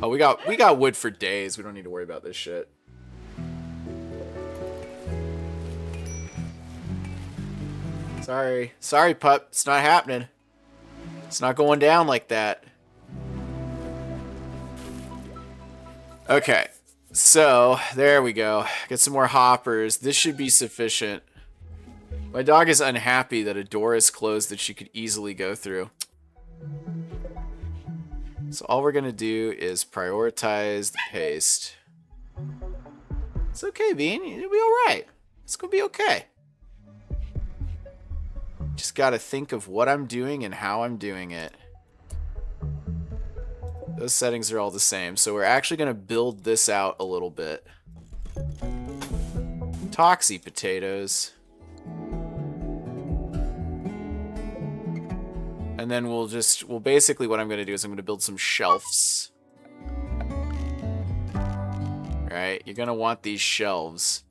Oh, we got wood for days. We don't need to worry about this shit. Sorry. Sorry, pup. It's not happening. It's not going down like that. Okay. So, there we go. Get some more hoppers. This should be sufficient. My dog is unhappy that a door is closed that she could easily go through. So all we're going to do is prioritize the paste. It's okay, Bean. You'll be alright. It's going to be okay. Just got to think of what I'm doing and how I'm doing it. Those settings are all the same. So we're actually going to build this out a little bit. Toxy potatoes. And then we'll basically what I'm going to do is I'm going to build some shelves. Right? You're going to want these shelves.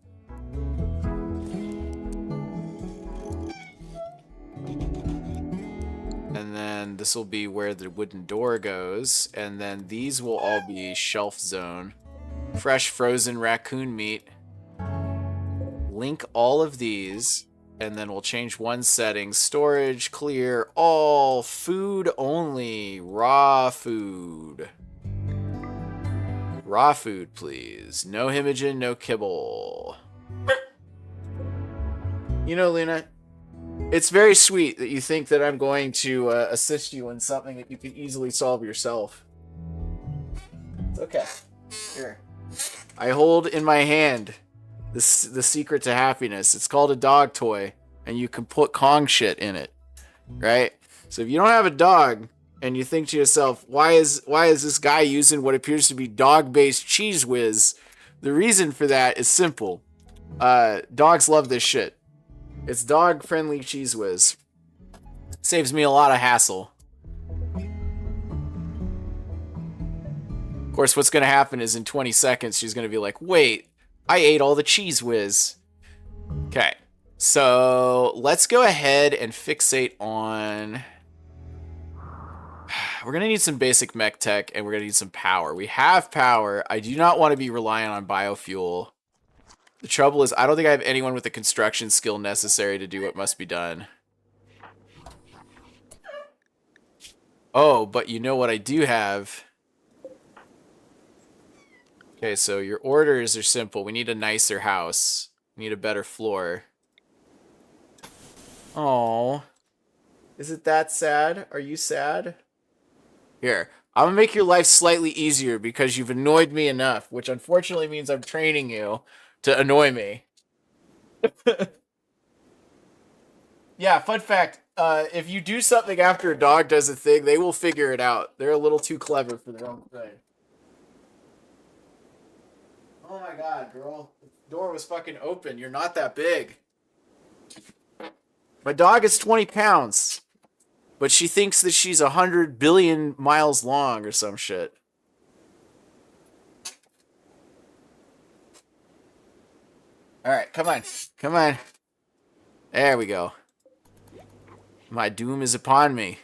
And then this will be where the wooden door goes. And then these will all be shelf zone. Fresh frozen raccoon meat. Link all of these. And then we'll change one setting. Storage, clear, all. Food only. Raw food. Raw food, please. No himogen, no kibble. You know, Luna, it's very sweet that you think that I'm going to assist you in something that you can easily solve yourself. It's okay. Here. I hold in my hand the secret to happiness. It's called a dog toy, and you can put Kong shit in it, right? So if you don't have a dog, and you think to yourself, why is this guy using what appears to be dog-based cheese whiz? The reason for that is simple. Dogs love this shit. It's dog-friendly cheese whiz. Saves me a lot of hassle. Of course, what's going to happen is in 20 seconds, she's going to be like, wait, I ate all the cheese whiz. Okay, so let's go ahead and fixate on... We're going to need some basic mech tech, and we're going to need some power. We have power. I do not want to be reliant on biofuel. The trouble is, I don't think I have anyone with the construction skill necessary to do what must be done. Oh, but you know what I do have? Okay, so your orders are simple. We need a nicer house. We need a better floor. Oh, is it that sad? Are you sad? Here, I'm gonna make your life slightly easier because you've annoyed me enough, which unfortunately means I'm training you to annoy me. Yeah, fun fact, if you do something after a dog does a thing, they will figure it out. They're a little too clever for their own thing. Oh my god, girl. The door was fucking open. You're not that big. My dog is 20 pounds. But she thinks that she's 100 billion miles long or some shit. Alright, come on. Come on. There we go. My doom is upon me.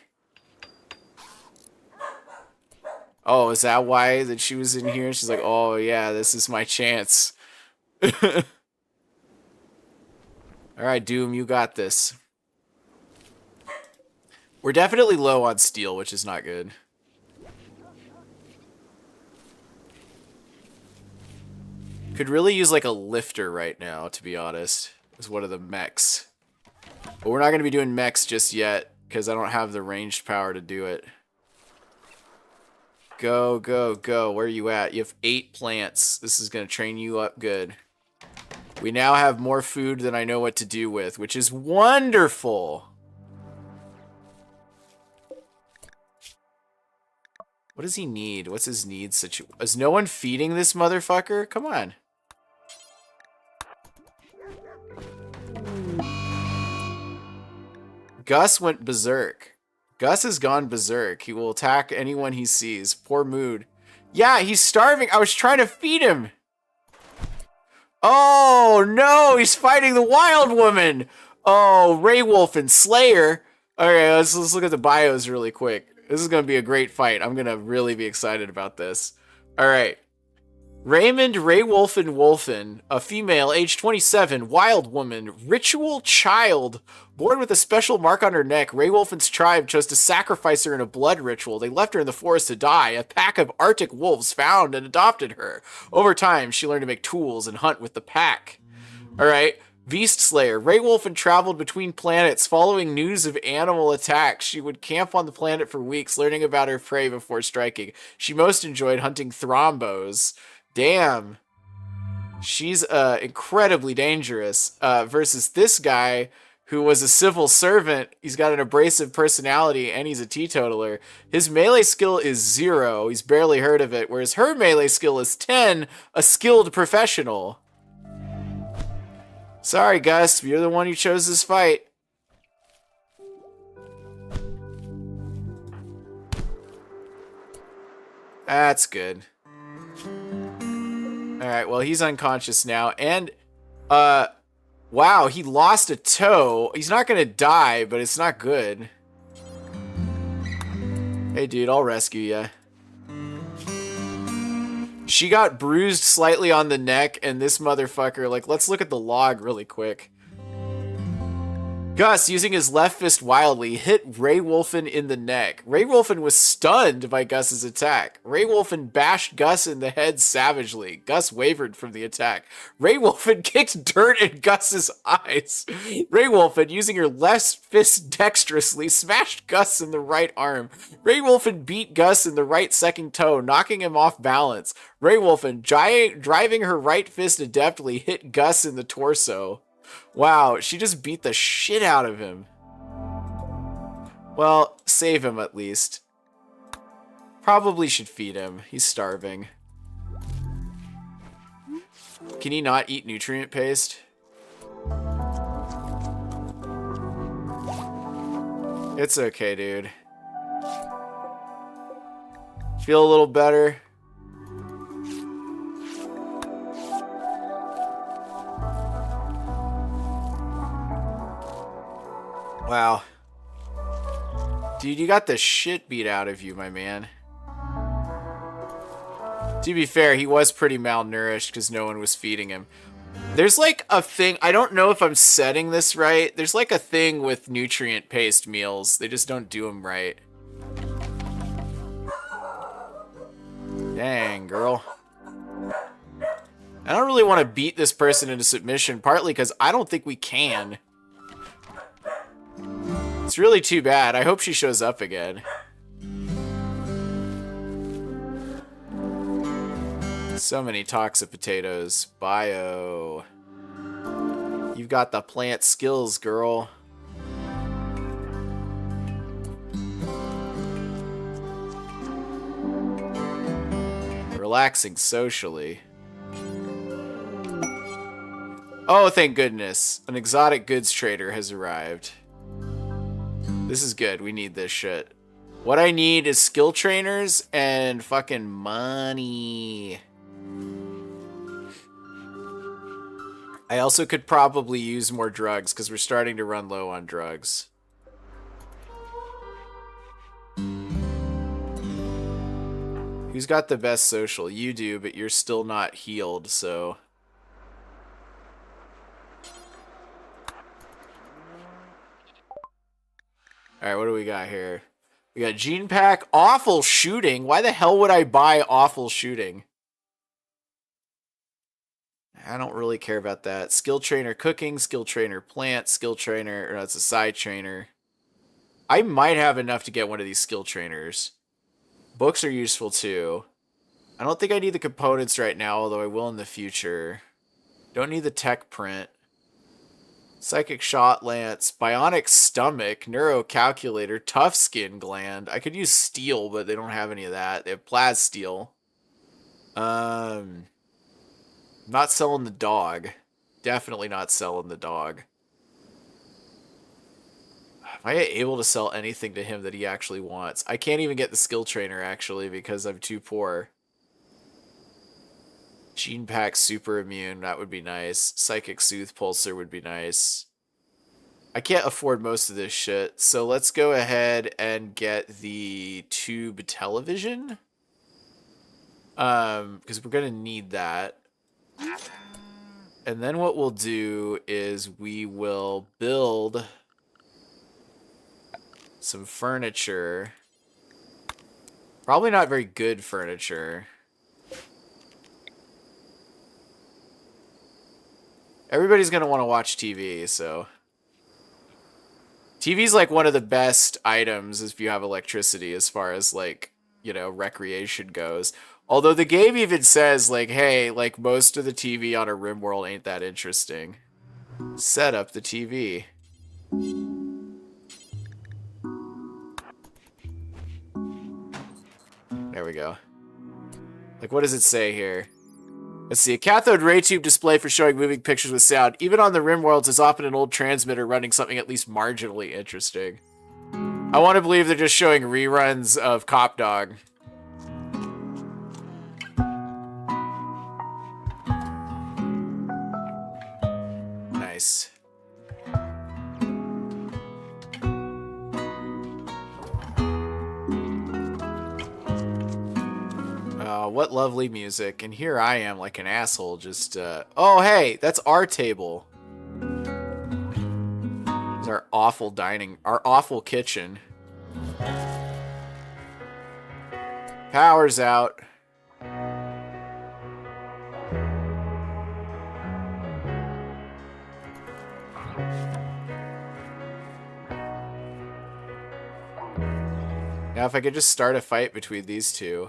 Oh, is that why that she was in here? She's like, oh yeah, this is my chance. Alright, Doom, you got this. We're definitely low on steel, which is not good. Could really use like a lifter right now, to be honest. As one of the mechs. But we're not going to be doing mechs just yet, because I don't have the ranged power to do it. Go, go, go. Where are you at? You have 8 plants. This is going to train you up good. We now have more food than I know what to do with, which is wonderful. What does he need? What's his needs situation? Is no one feeding this motherfucker? Come on. Gus went berserk. Gus has gone berserk. He will attack anyone he sees. Poor mood. Yeah, he's starving. I was trying to feed him. Oh, no. He's fighting the wild woman. Oh, Ray Wolf and Slayer. Okay, let's look at the bios really quick. This is going to be a great fight. I'm going to really be excited about this. All right. Raymond Ray Wolfen, a female, age 27, wild woman, ritual child. Born with a special mark on her neck, Ray Wolfen's tribe chose to sacrifice her in a blood ritual. They left her in the forest to die. A pack of Arctic wolves found and adopted her. Over time, she learned to make tools and hunt with the pack. All right. Beast Slayer. Ray Wolfen traveled between planets following news of animal attacks. She would camp on the planet for weeks, learning about her prey before striking. She most enjoyed hunting thrombos. Damn. She's incredibly dangerous versus this guy who was a civil servant. He's got an abrasive personality and he's a teetotaler. His melee skill is 0. He's barely heard of it, whereas her melee skill is 10, a skilled professional. Sorry, Gus, you're the one who chose this fight. That's good. Alright, well, he's unconscious now. And, wow, he lost a toe. He's not gonna die, but it's not good. Hey, dude, I'll rescue ya. She got bruised slightly on the neck, and this motherfucker, like, let's look at the log really quick. Gus, using his left fist wildly, hit Ray Wolfen in the neck. Ray Wolfen was stunned by Gus's attack. Ray Wolfen bashed Gus in the head savagely. Gus wavered from the attack. Ray Wolfen kicked dirt in Gus's eyes. Ray Wolfen, using her left fist dexterously, smashed Gus in the right arm. Ray Wolfen beat Gus in the right second toe, knocking him off balance. Ray Wolfen, driving her right fist adeptly, hit Gus in the torso. Wow, she just beat the shit out of him. Well, save him at least. Probably should feed him. He's starving. Can he not eat nutrient paste? It's okay, dude. Feel a little better? Wow. Dude, you got the shit beat out of you, my man. To be fair, he was pretty malnourished because no one was feeding him. There's like a thing, I don't know if I'm setting this right. There's like a thing with nutrient paste meals. They just don't do them right. Dang, girl. I don't really want to beat this person into submission, partly because I don't think we can. It's really too bad. I hope she shows up again. So many toxic potatoes. Bio. You've got the plant skills, girl. Relaxing socially. Oh, thank goodness. An exotic goods trader has arrived. This is good. We need this shit. What I need is skill trainers and fucking money. I also could probably use more drugs because we're starting to run low on drugs. Who's got the best social? You do, but you're still not healed, so... Alright, what do we got here? We got gene pack, awful shooting. Why the hell would I buy awful shooting? I don't really care about that. Skill trainer cooking, skill trainer plant, skill trainer, or that's a side trainer. I might have enough to get one of these skill trainers. Books are useful too. I don't think I need the components right now, although I will in the future. Don't need the tech print. Psychic shot lance, bionic stomach, neuro calculator, tough skin gland. I could use steel, but they don't have any of that. They have plas steel. Not selling the dog. Definitely not selling the dog. Am I able to sell anything to him that he actually wants? I can't even get the skill trainer, actually, because I'm too poor. Gene pack super immune, that would be nice. Psychic soothe pulsar would be nice. I can't afford most of this shit, so let's go ahead and get the tube television. Because we're gonna need that. And then what we'll do is we will build some furniture. Probably not very good furniture. Everybody's gonna want to watch TV, so... TV's like one of the best items if you have electricity as far as like, you know, recreation goes. Although the game even says like, hey, like most of the TV on a Rimworld ain't that interesting. Set up the TV. There we go. Like, what does it say here? Let's see. A cathode ray tube display for showing moving pictures with sound. Even on the Rimworlds is often an old transmitter running something at least marginally interesting. I want to believe they're just showing reruns of Cop Dog. Nice. What lovely music. And here I am like an asshole just, oh, hey, that's our table. It's our awful dining, our awful kitchen. Power's out. Now if I could just start a fight between these two.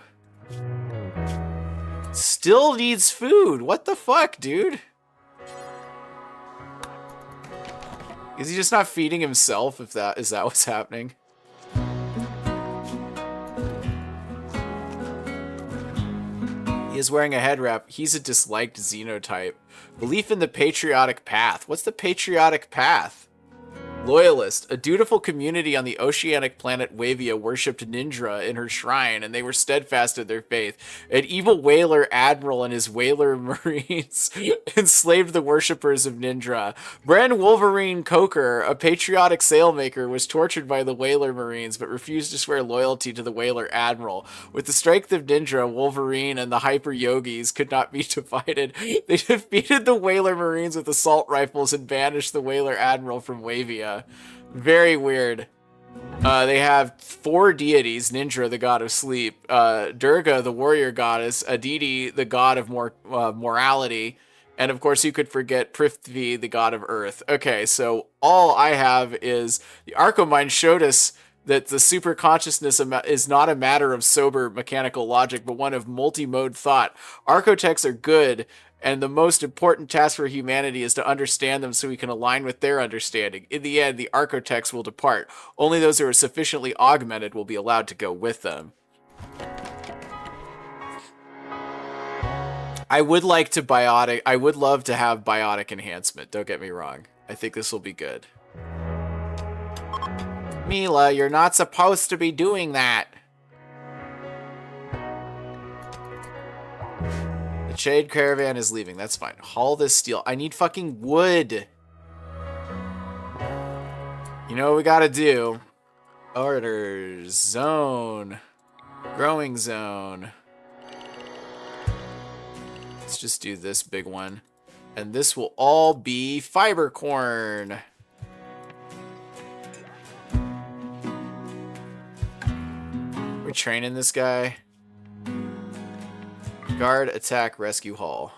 Still needs food. What the fuck, dude? Is he just not feeding himself? If that is that what's happening? He is wearing a head wrap. He's a disliked xenotype. Belief in the patriotic path. What's the patriotic path? Loyalist. A dutiful community on the oceanic planet Wavia worshipped Nindra in her shrine, and they were steadfast in their faith. An evil whaler admiral and his whaler marines enslaved the worshippers of Nindra. Bren Wolverine Coker, a patriotic sailmaker, was tortured by the whaler marines, but refused to swear loyalty to the whaler admiral. With the strength of Nindra, Wolverine and the hyper-yogis could not be divided. They defeated the whaler marines with assault rifles and banished the whaler admiral from Wavia. Very weird. They have 4 deities: Nindra, the god of sleep, Durga, the warrior goddess, Aditi, the god of morality, and of course you could forget Prithvi, the god of earth. Okay, so all I have is the Archomine showed us that the super consciousness is not a matter of sober mechanical logic, but one of multi-mode thought. Archotechs are good, and the most important task for humanity is to understand them so we can align with their understanding. In the end, the archotechs will depart. Only those who are sufficiently augmented will be allowed to go with them. I would like to I would love to have biotic enhancement, don't get me wrong. I think this will be good. Mila, you're not supposed to be doing that. Trade caravan is leaving. That's fine. Haul this steel. I need fucking wood. You know what we gotta do? Orders. Zone. Growing zone. Let's just do this big one. And this will all be fiber corn. We're training this guy. Guard, attack, rescue, haul.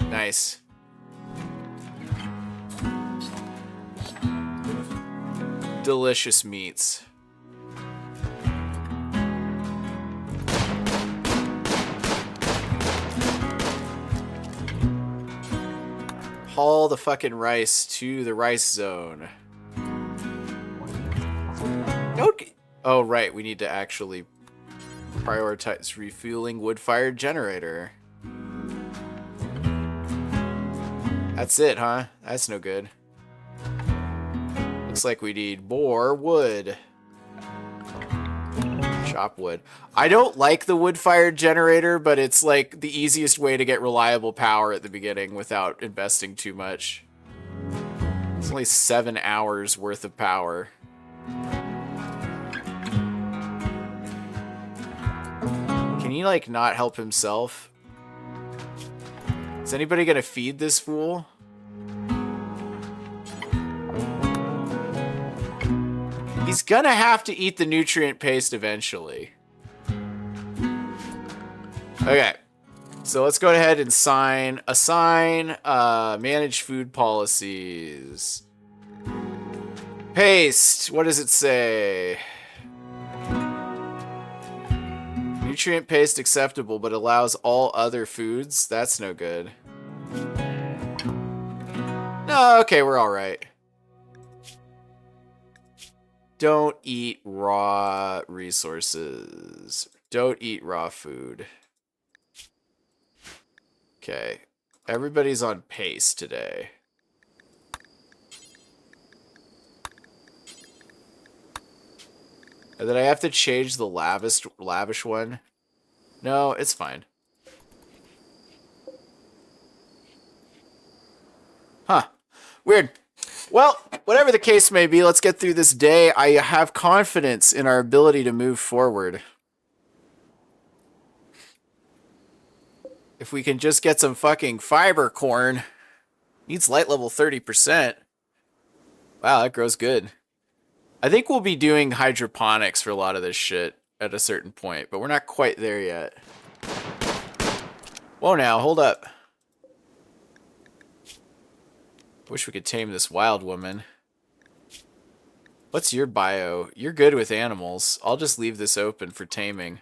Nice. Delicious meats. Haul the fucking rice to the rice zone. Oh, right. We need to actually prioritize refueling wood-fired generator. That's it, huh? That's no good. Looks like we need more wood. Chop wood. I don't like the wood-fired generator, but it's like the easiest way to get reliable power at the beginning without investing too much. It's only 7 hours worth of power. Can he like not help himself? Is anybody gonna feed this fool? He's gonna have to eat the nutrient paste eventually. Okay, so let's go ahead and assign, manage food policies. Paste, what does it say? Nutrient paste acceptable, but allows all other foods? That's no good. No, okay, we're all right. Don't eat raw resources. Don't eat raw food. Okay. Everybody's on pace today. And then I have to change the lavish one. No, it's fine. Huh. Weird. Well, whatever the case may be, let's get through this day. I have confidence in our ability to move forward. If we can just get some fucking fiber corn. Needs light level 30%. Wow, that grows good. I think we'll be doing hydroponics for a lot of this shit at a certain point, but we're not quite there yet. Whoa now, hold up. Wish we could tame this wild woman. What's your bio? You're good with animals. I'll just leave this open for taming.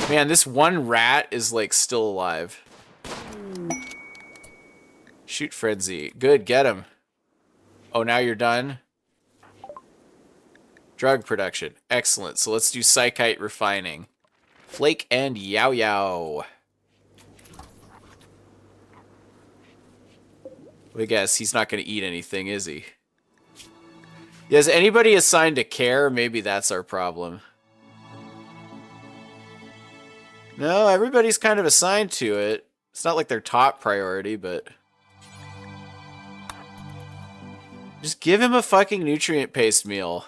Man, this one rat is like still alive. Shoot frenzy. Good, get him. Oh, now you're done? Drug production. Excellent. So let's do psychite refining. Flake and yao-yao. I guess he's not going to eat anything, is he? Is anybody assigned to care? Maybe that's our problem. No, everybody's kind of assigned to it. It's not like their top priority, but... just give him a fucking nutrient paste meal.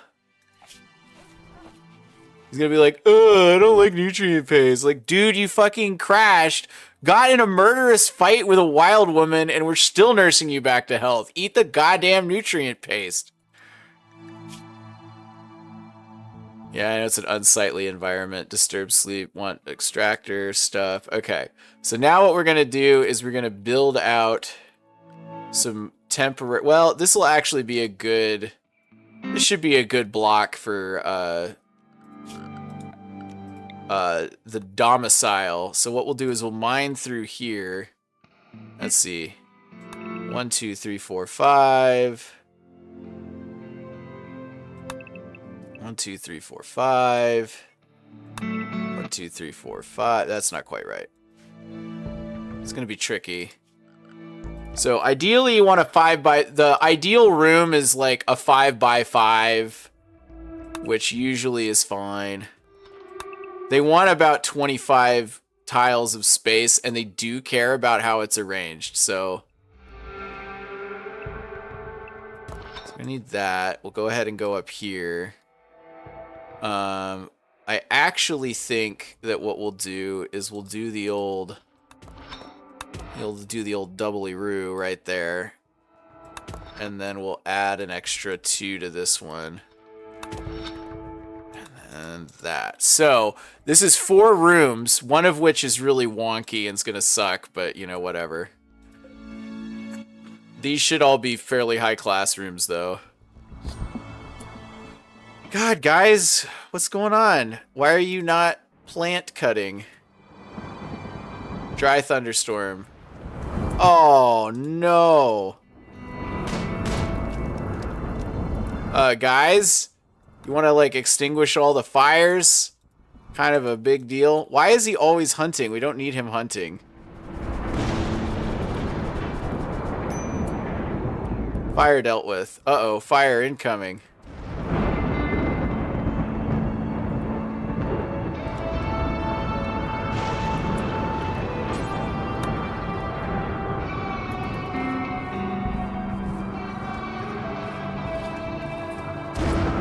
He's gonna be like, oh, I don't like nutrient paste. Like, dude, you fucking crashed, got in a murderous fight with a wild woman, and we're still nursing you back to health. Eat the goddamn nutrient paste. Yeah, I know it's an unsightly environment. Disturbed sleep, want extractor stuff. Okay, so now what we're gonna do is we're gonna build out some temporary... well, this will actually be a good... this should be a good block for the domicile. So what we'll do is we'll mine through here. Let's see. 1, 2, 3, 4, 5. 1, 2, 3, 4, 5. 1, 2, 3, 4, 5. That's not quite right. It's gonna be tricky. So ideally you want a 5 by... the ideal room is like a 5 by 5 which usually is fine. They want about 25 tiles of space, and they do care about how it's arranged, so I need that. We'll go ahead and go up here. I actually think that what we'll do is we'll do the old doubly-roo right there. And then we'll add an extra 2 to this one. And that. So, this is 4 rooms, one of which is really wonky and is gonna suck, but, you know, whatever. These should all be fairly high class rooms, though. God, guys, what's going on? Why are you not plant cutting? Dry thunderstorm. Oh, no. Guys, you want to, like, extinguish all the fires? Kind of a big deal. Why is he always hunting? We don't need him hunting. Fire dealt with. Uh-oh, fire incoming.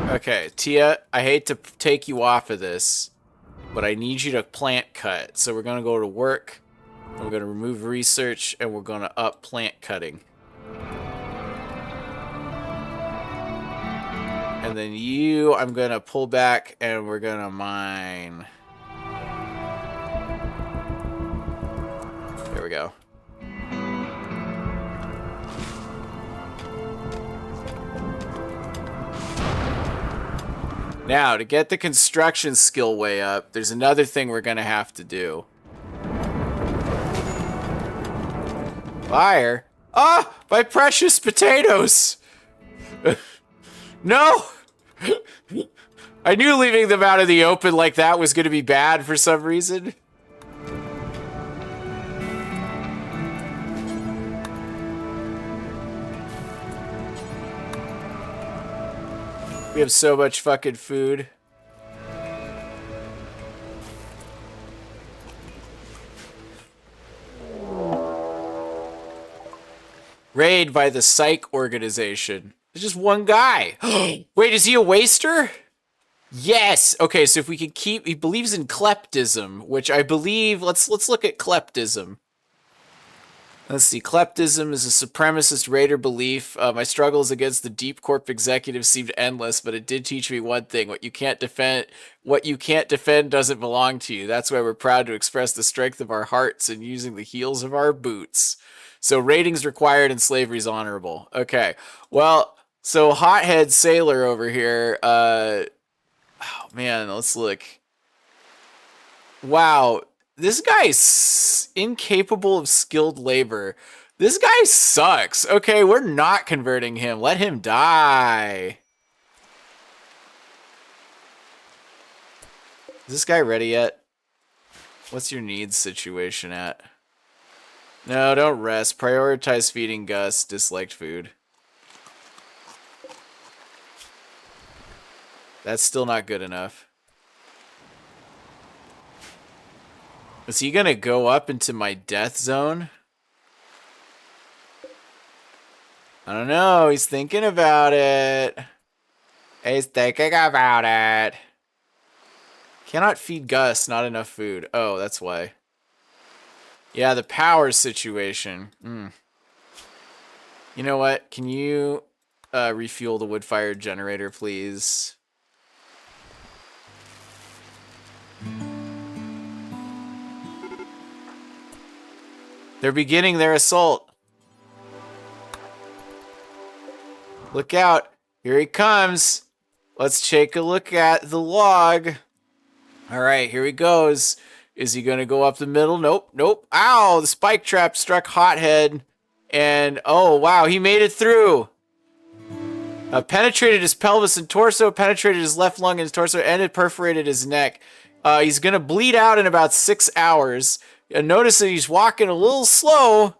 Okay, Tia, I hate to take you off of this, but I need you to plant cut. So we're going to go to work, we're going to remove research, and we're going to up plant cutting. And then you, I'm going to pull back, and we're going to mine. There we go. Now, to get the construction skill way up, there's another thing we're going to have to do. Fire? Ah! My precious potatoes! No! I knew leaving them out in the open like that was going to be bad for some reason. We have so much fucking food. Raid by the Psych organization. There's just one guy. Wait, is he a waster? Yes. Okay, so if we can keep, he believes in kleptism, which I believe. Let's look at kleptism. Let's see. Kleptism is a supremacist raider belief. My struggles against the deep corp executive seemed endless, but it did teach me one thing: what you can't defend doesn't belong to you. That's why we're proud to express the strength of our hearts and using the heels of our boots. So ratings required and slavery's honorable. Okay. Well, so hothead sailor over here. Oh man, let's look. Wow. This guy's incapable of skilled labor. This guy sucks. Okay, we're not converting him. Let him die. Is this guy ready yet? What's your needs situation at? No, don't rest. Prioritize feeding Gus. Disliked food. That's still not good enough. Is he gonna go up into my death zone? I don't know. He's thinking about it. He's thinking about it. Cannot feed Gus. Not enough food. Oh, that's why. Yeah, the power situation. You know what? Can you refuel the wood-fired generator, please? They're beginning their assault. Look out. Here he comes. Let's take a look at the log. All right, here he goes. Is he going to go up the middle? Nope, nope. Ow, the spike trap struck Hothead. And, oh, wow, he made it through. Penetrated his pelvis and torso, penetrated his left lung and his torso, and it perforated his neck. He's going to bleed out in about 6 hours. Notice that he's walking a little slow.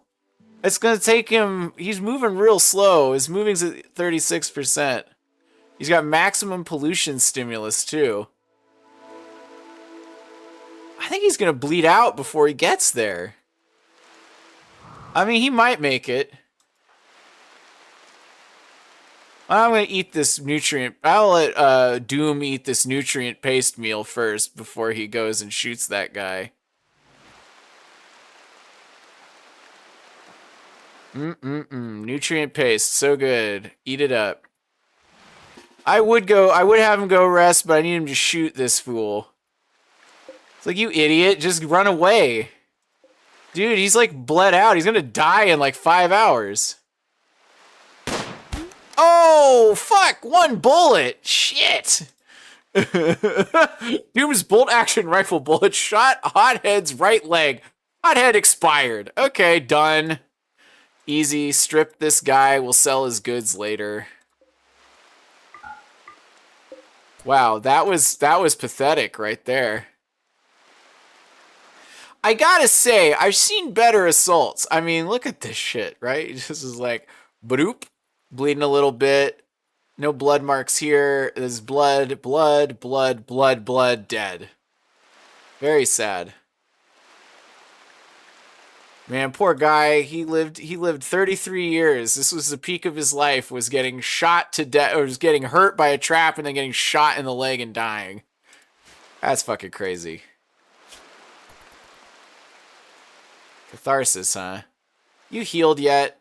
It's going to take him... He's moving real slow. His moving's at 36%. He's got maximum pollution stimulus, too. I think he's going to bleed out before he gets there. I mean, he might make it. I'm going to eat this nutrient. I'll let Doom eat this nutrient paste meal first before he goes and shoots that guy. Nutrient paste, so good. Eat it up. I would have him go rest, but I need him to shoot this fool. It's like, you idiot, just run away. Dude, he's like bled out. He's gonna die in like 5 hours. Oh, fuck, 1 bullet. Shit. Doom's bolt action rifle bullet shot Hothead's right leg. Hothead expired. Okay, done. Easy, strip this guy. We'll sell his goods later. Wow, that was pathetic right there. I gotta say, I've seen better assaults. I mean, look at this shit, right? This is like, bloop, bleeding a little bit. No blood marks here. There's blood, blood, blood, blood, blood, dead. Very sad. Man, poor guy. He lived 33 years. This was the peak of his life, was getting shot to death, or was getting hurt by a trap and then getting shot in the leg and dying. That's fucking crazy. Catharsis, huh? You healed yet?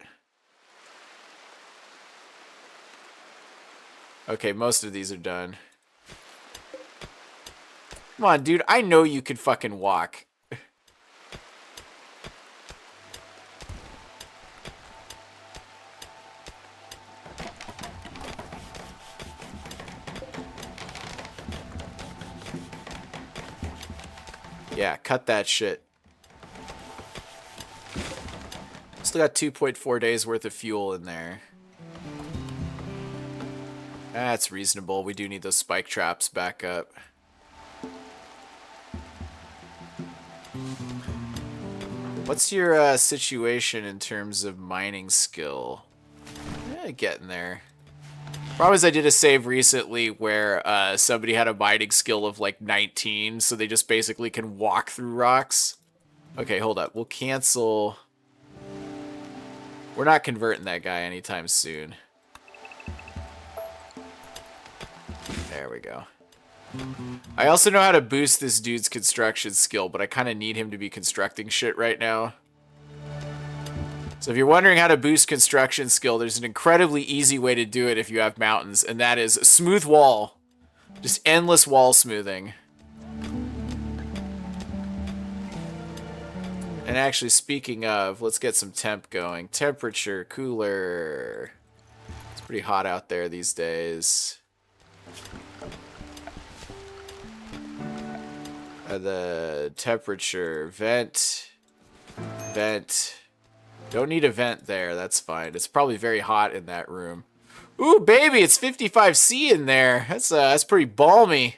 Okay, most of these are done. Come on, dude. I know you could fucking walk. Yeah, cut that shit. Still got 2.4 days worth of fuel in there. That's reasonable. We do need those spike traps back up. What's your situation in terms of mining skill? Getting there. Problem is, I did a save recently where somebody had a mining skill of like 19, so they just basically can walk through rocks. Okay, hold up. We'll cancel. We're not converting that guy anytime soon. There we go. I also know how to boost this dude's construction skill, but I kind of need him to be constructing shit right now. So if you're wondering how to boost construction skill, there's an incredibly easy way to do it if you have mountains, and that is smooth wall. Just endless wall smoothing. And actually, speaking of, let's get some temp going. Temperature, cooler. It's pretty hot out there these days. The temperature, vent. Don't need a vent there, that's fine. It's probably very hot in that room. Ooh, baby, it's 55°C in there. That's pretty balmy.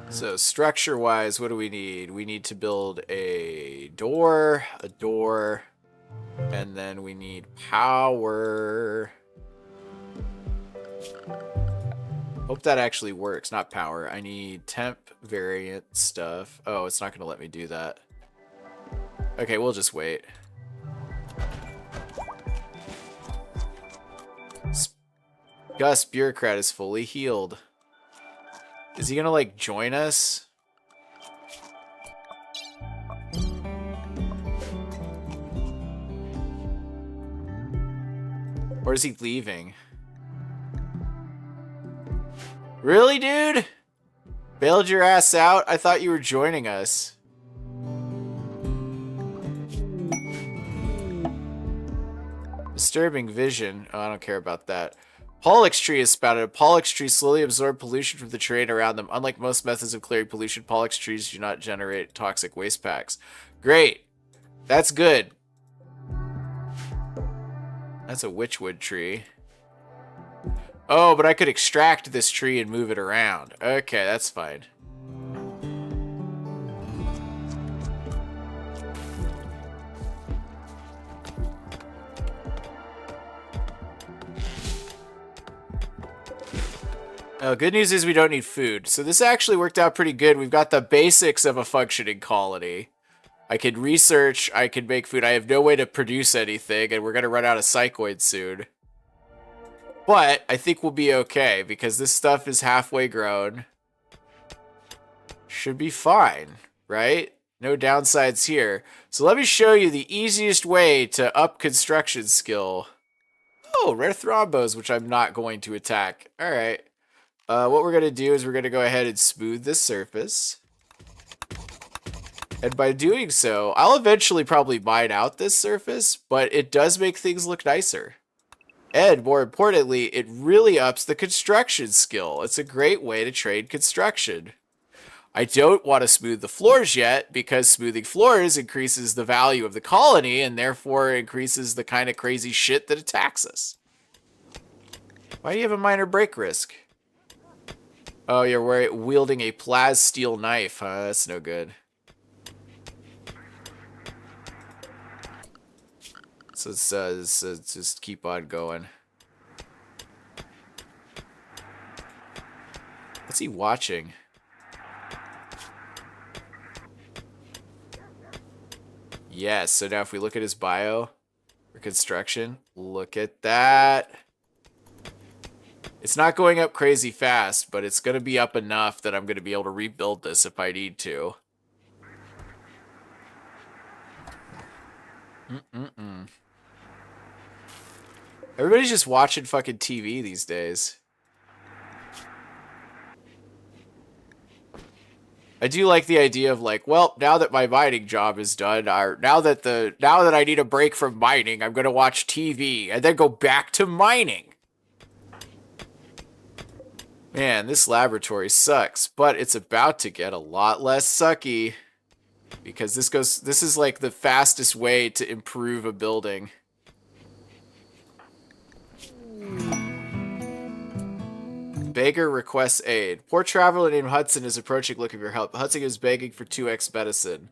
So structure-wise, what do we need? We need to build a door, and then we need power. Hope that actually works, not power. I need temp variant stuff. Oh, it's not going to let me do that. Okay, we'll just wait. Gus Bureaucrat is fully healed. Is he gonna, like, join us? Or is he leaving? Really, dude? Bailed your ass out? I thought you were joining us. Disturbing vision. Oh, I don't care about that. Pollux tree is spouted. A pollux tree slowly absorb pollution from the terrain around them. Unlike most methods of clearing pollution, pollux trees do not generate toxic waste packs. Great. That's good. That's a witchwood tree. Oh, but I could extract this tree and move it around. Okay, that's fine. Good news is we don't need food. So this actually worked out pretty good. We've got the basics of a functioning colony. I could research, I could make food. I have no way to produce anything, and we're going to run out of psychoids soon. But I think we'll be okay, because this stuff is halfway grown. Should be fine, right? No downsides here. So let me show you the easiest way to up construction skill. Oh, rare thrombos, which I'm not going to attack. All right. What we're going to do is we're going to go ahead and smooth this surface. And by doing so, I'll eventually probably mine out this surface, but it does make things look nicer. And more importantly, it really ups the construction skill. It's a great way to trade construction. I don't want to smooth the floors yet, because smoothing floors increases the value of the colony and therefore increases the kind of crazy shit that attacks us. Why do you have a minor break risk? Oh, you're wielding a plasteel knife, huh? That's no good. So let's just keep on going. What's he watching? Yes, so now if we look at his bio for construction, look at that. It's not going up crazy fast, but it's going to be up enough that I'm going to be able to rebuild this if I need to. Everybody's just watching fucking TV these days. I do like the idea of like, well, now that my mining job is done, or now that I need a break from mining, I'm going to watch TV and then go back to mining. Man, this laboratory sucks, but it's about to get a lot less sucky because this is like the fastest way to improve a building. Beggar requests aid. Poor traveler named Hudson is approaching looking for help. Hudson is begging for 2x medicine.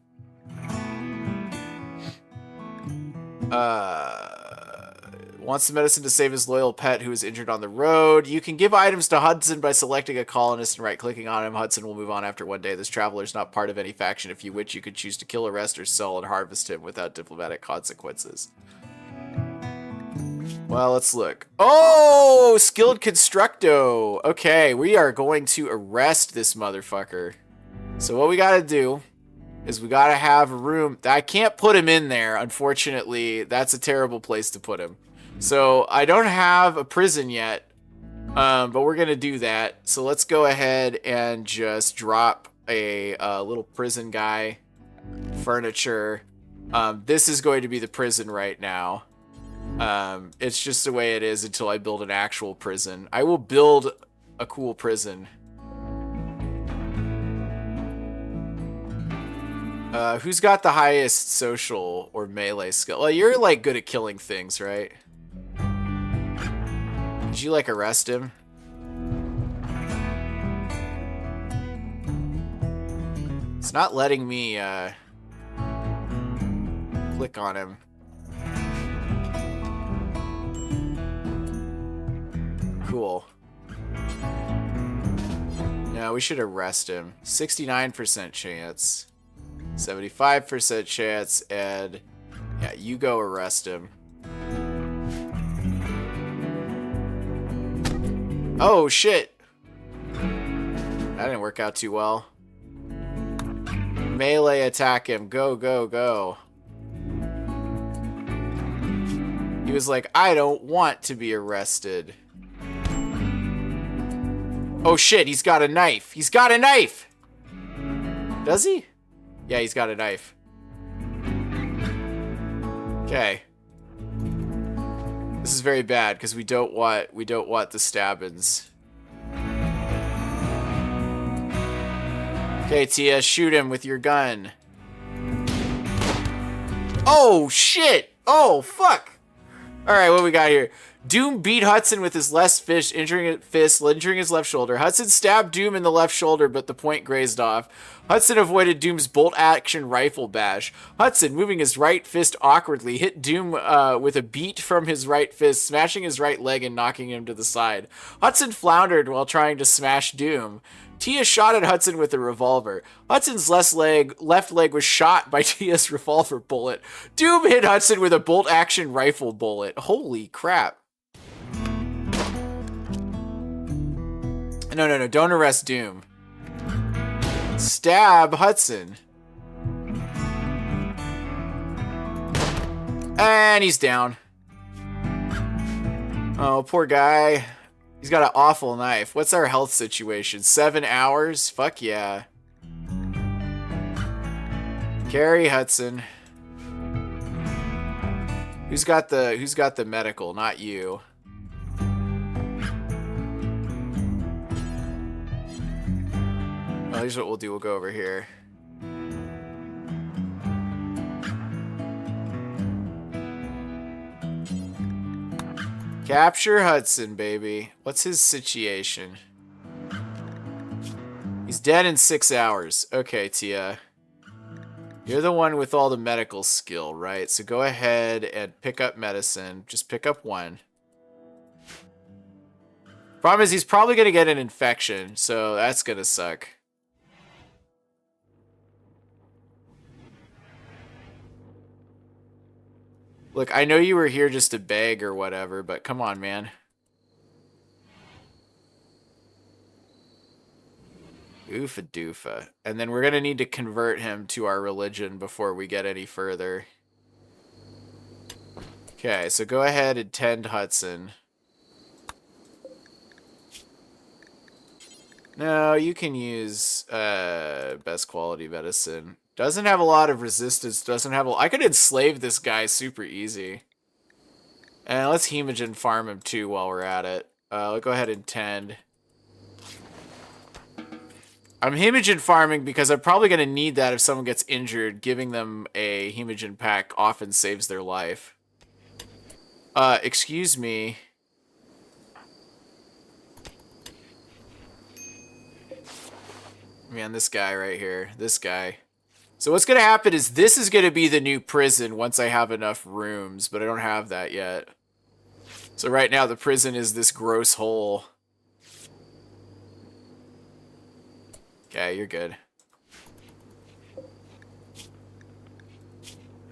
Wants the medicine to save his loyal pet who is injured on the road. You can give items to Hudson by selecting a colonist and right-clicking on him. Hudson will move on after one day. This traveler is not part of any faction. If you wish, you could choose to kill, arrest, or sell and harvest him without diplomatic consequences. Well, let's look. Oh, skilled constructo. Okay, we are going to arrest this motherfucker. So what we gotta do is we gotta have a room. I can't put him in there, unfortunately. That's a terrible place to put him. So I don't have a prison yet, but we're gonna do that. So let's go ahead and just drop a little prison guy, furniture. This is going to be the prison right now. It's just the way it is until I build an actual prison. I will build a cool prison. Who's got the highest social or melee skill? Well, you're like good at killing things, right? Did you like arrest him? It's not letting me click on him. Cool. No, we should arrest him. 69% chance. 75% chance, and yeah, you go arrest him. Oh, shit. That didn't work out too well. Melee attack him. Go, go, go. He was like, I don't want to be arrested. Oh shit, he's got a knife. He's got a knife! Does he? Yeah, he's got a knife. Okay. This is very bad because we don't want the stabbins. Okay, Tia, shoot him with your gun. Oh shit! Oh fuck! Alright, what we got here? Doom beat Hudson with his left fist, injuring his left shoulder. Hudson stabbed Doom in the left shoulder, but the point grazed off. Hudson avoided Doom's bolt-action rifle bash. Hudson, moving his right fist awkwardly, hit Doom with a beat from his right fist, smashing his right leg and knocking him to the side. Hudson floundered while trying to smash Doom. Tia shot at Hudson with a revolver. Hudson's left leg was shot by Tia's revolver bullet. Doom hit Hudson with a bolt-action rifle bullet. Holy crap. No, don't arrest Doom. Stab Hudson. And he's down. Oh, poor guy. He's got an awful knife. What's our health situation? 7 hours? Fuck yeah. Carry Hudson. Who's got the medical? Not you. Well, here's what we'll do. We'll go over here. Capture Hudson, baby. What's his situation? He's dead in 6 hours. Okay, Tia. You're the one with all the medical skill, right? So go ahead and pick up medicine. Just pick up one. Problem is, he's probably going to get an infection, so that's going to suck. Look, I know you were here just to beg or whatever, but come on, man. Oofa doofa. And then we're going to need to convert him to our religion before we get any further. Okay, so go ahead and tend Hudson. No, you can use best quality medicine. Doesn't have a lot of resistance. Doesn't have a... I could enslave this guy super easy. And let's hemogen farm him too while we're at it. Let's go ahead and tend. I'm hemogen farming because I'm probably going to need that if someone gets injured. Giving them a hemogen pack often saves their life. Excuse me. Man, this guy right here. This guy. So what's going to happen is this is going to be the new prison once I have enough rooms, but I don't have that yet. So right now the prison is this gross hole. Okay, you're good.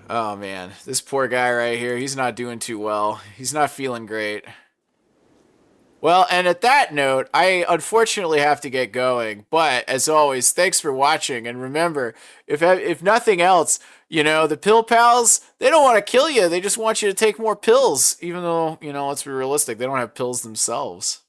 Oh man, this poor guy right here, he's not doing too well. He's not feeling great. Well, and at that note, I unfortunately have to get going. But as always, thanks for watching. And remember, if nothing else, you know, the pill pals, they don't want to kill you. They just want you to take more pills. Even though, you know, let's be realistic, they don't have pills themselves.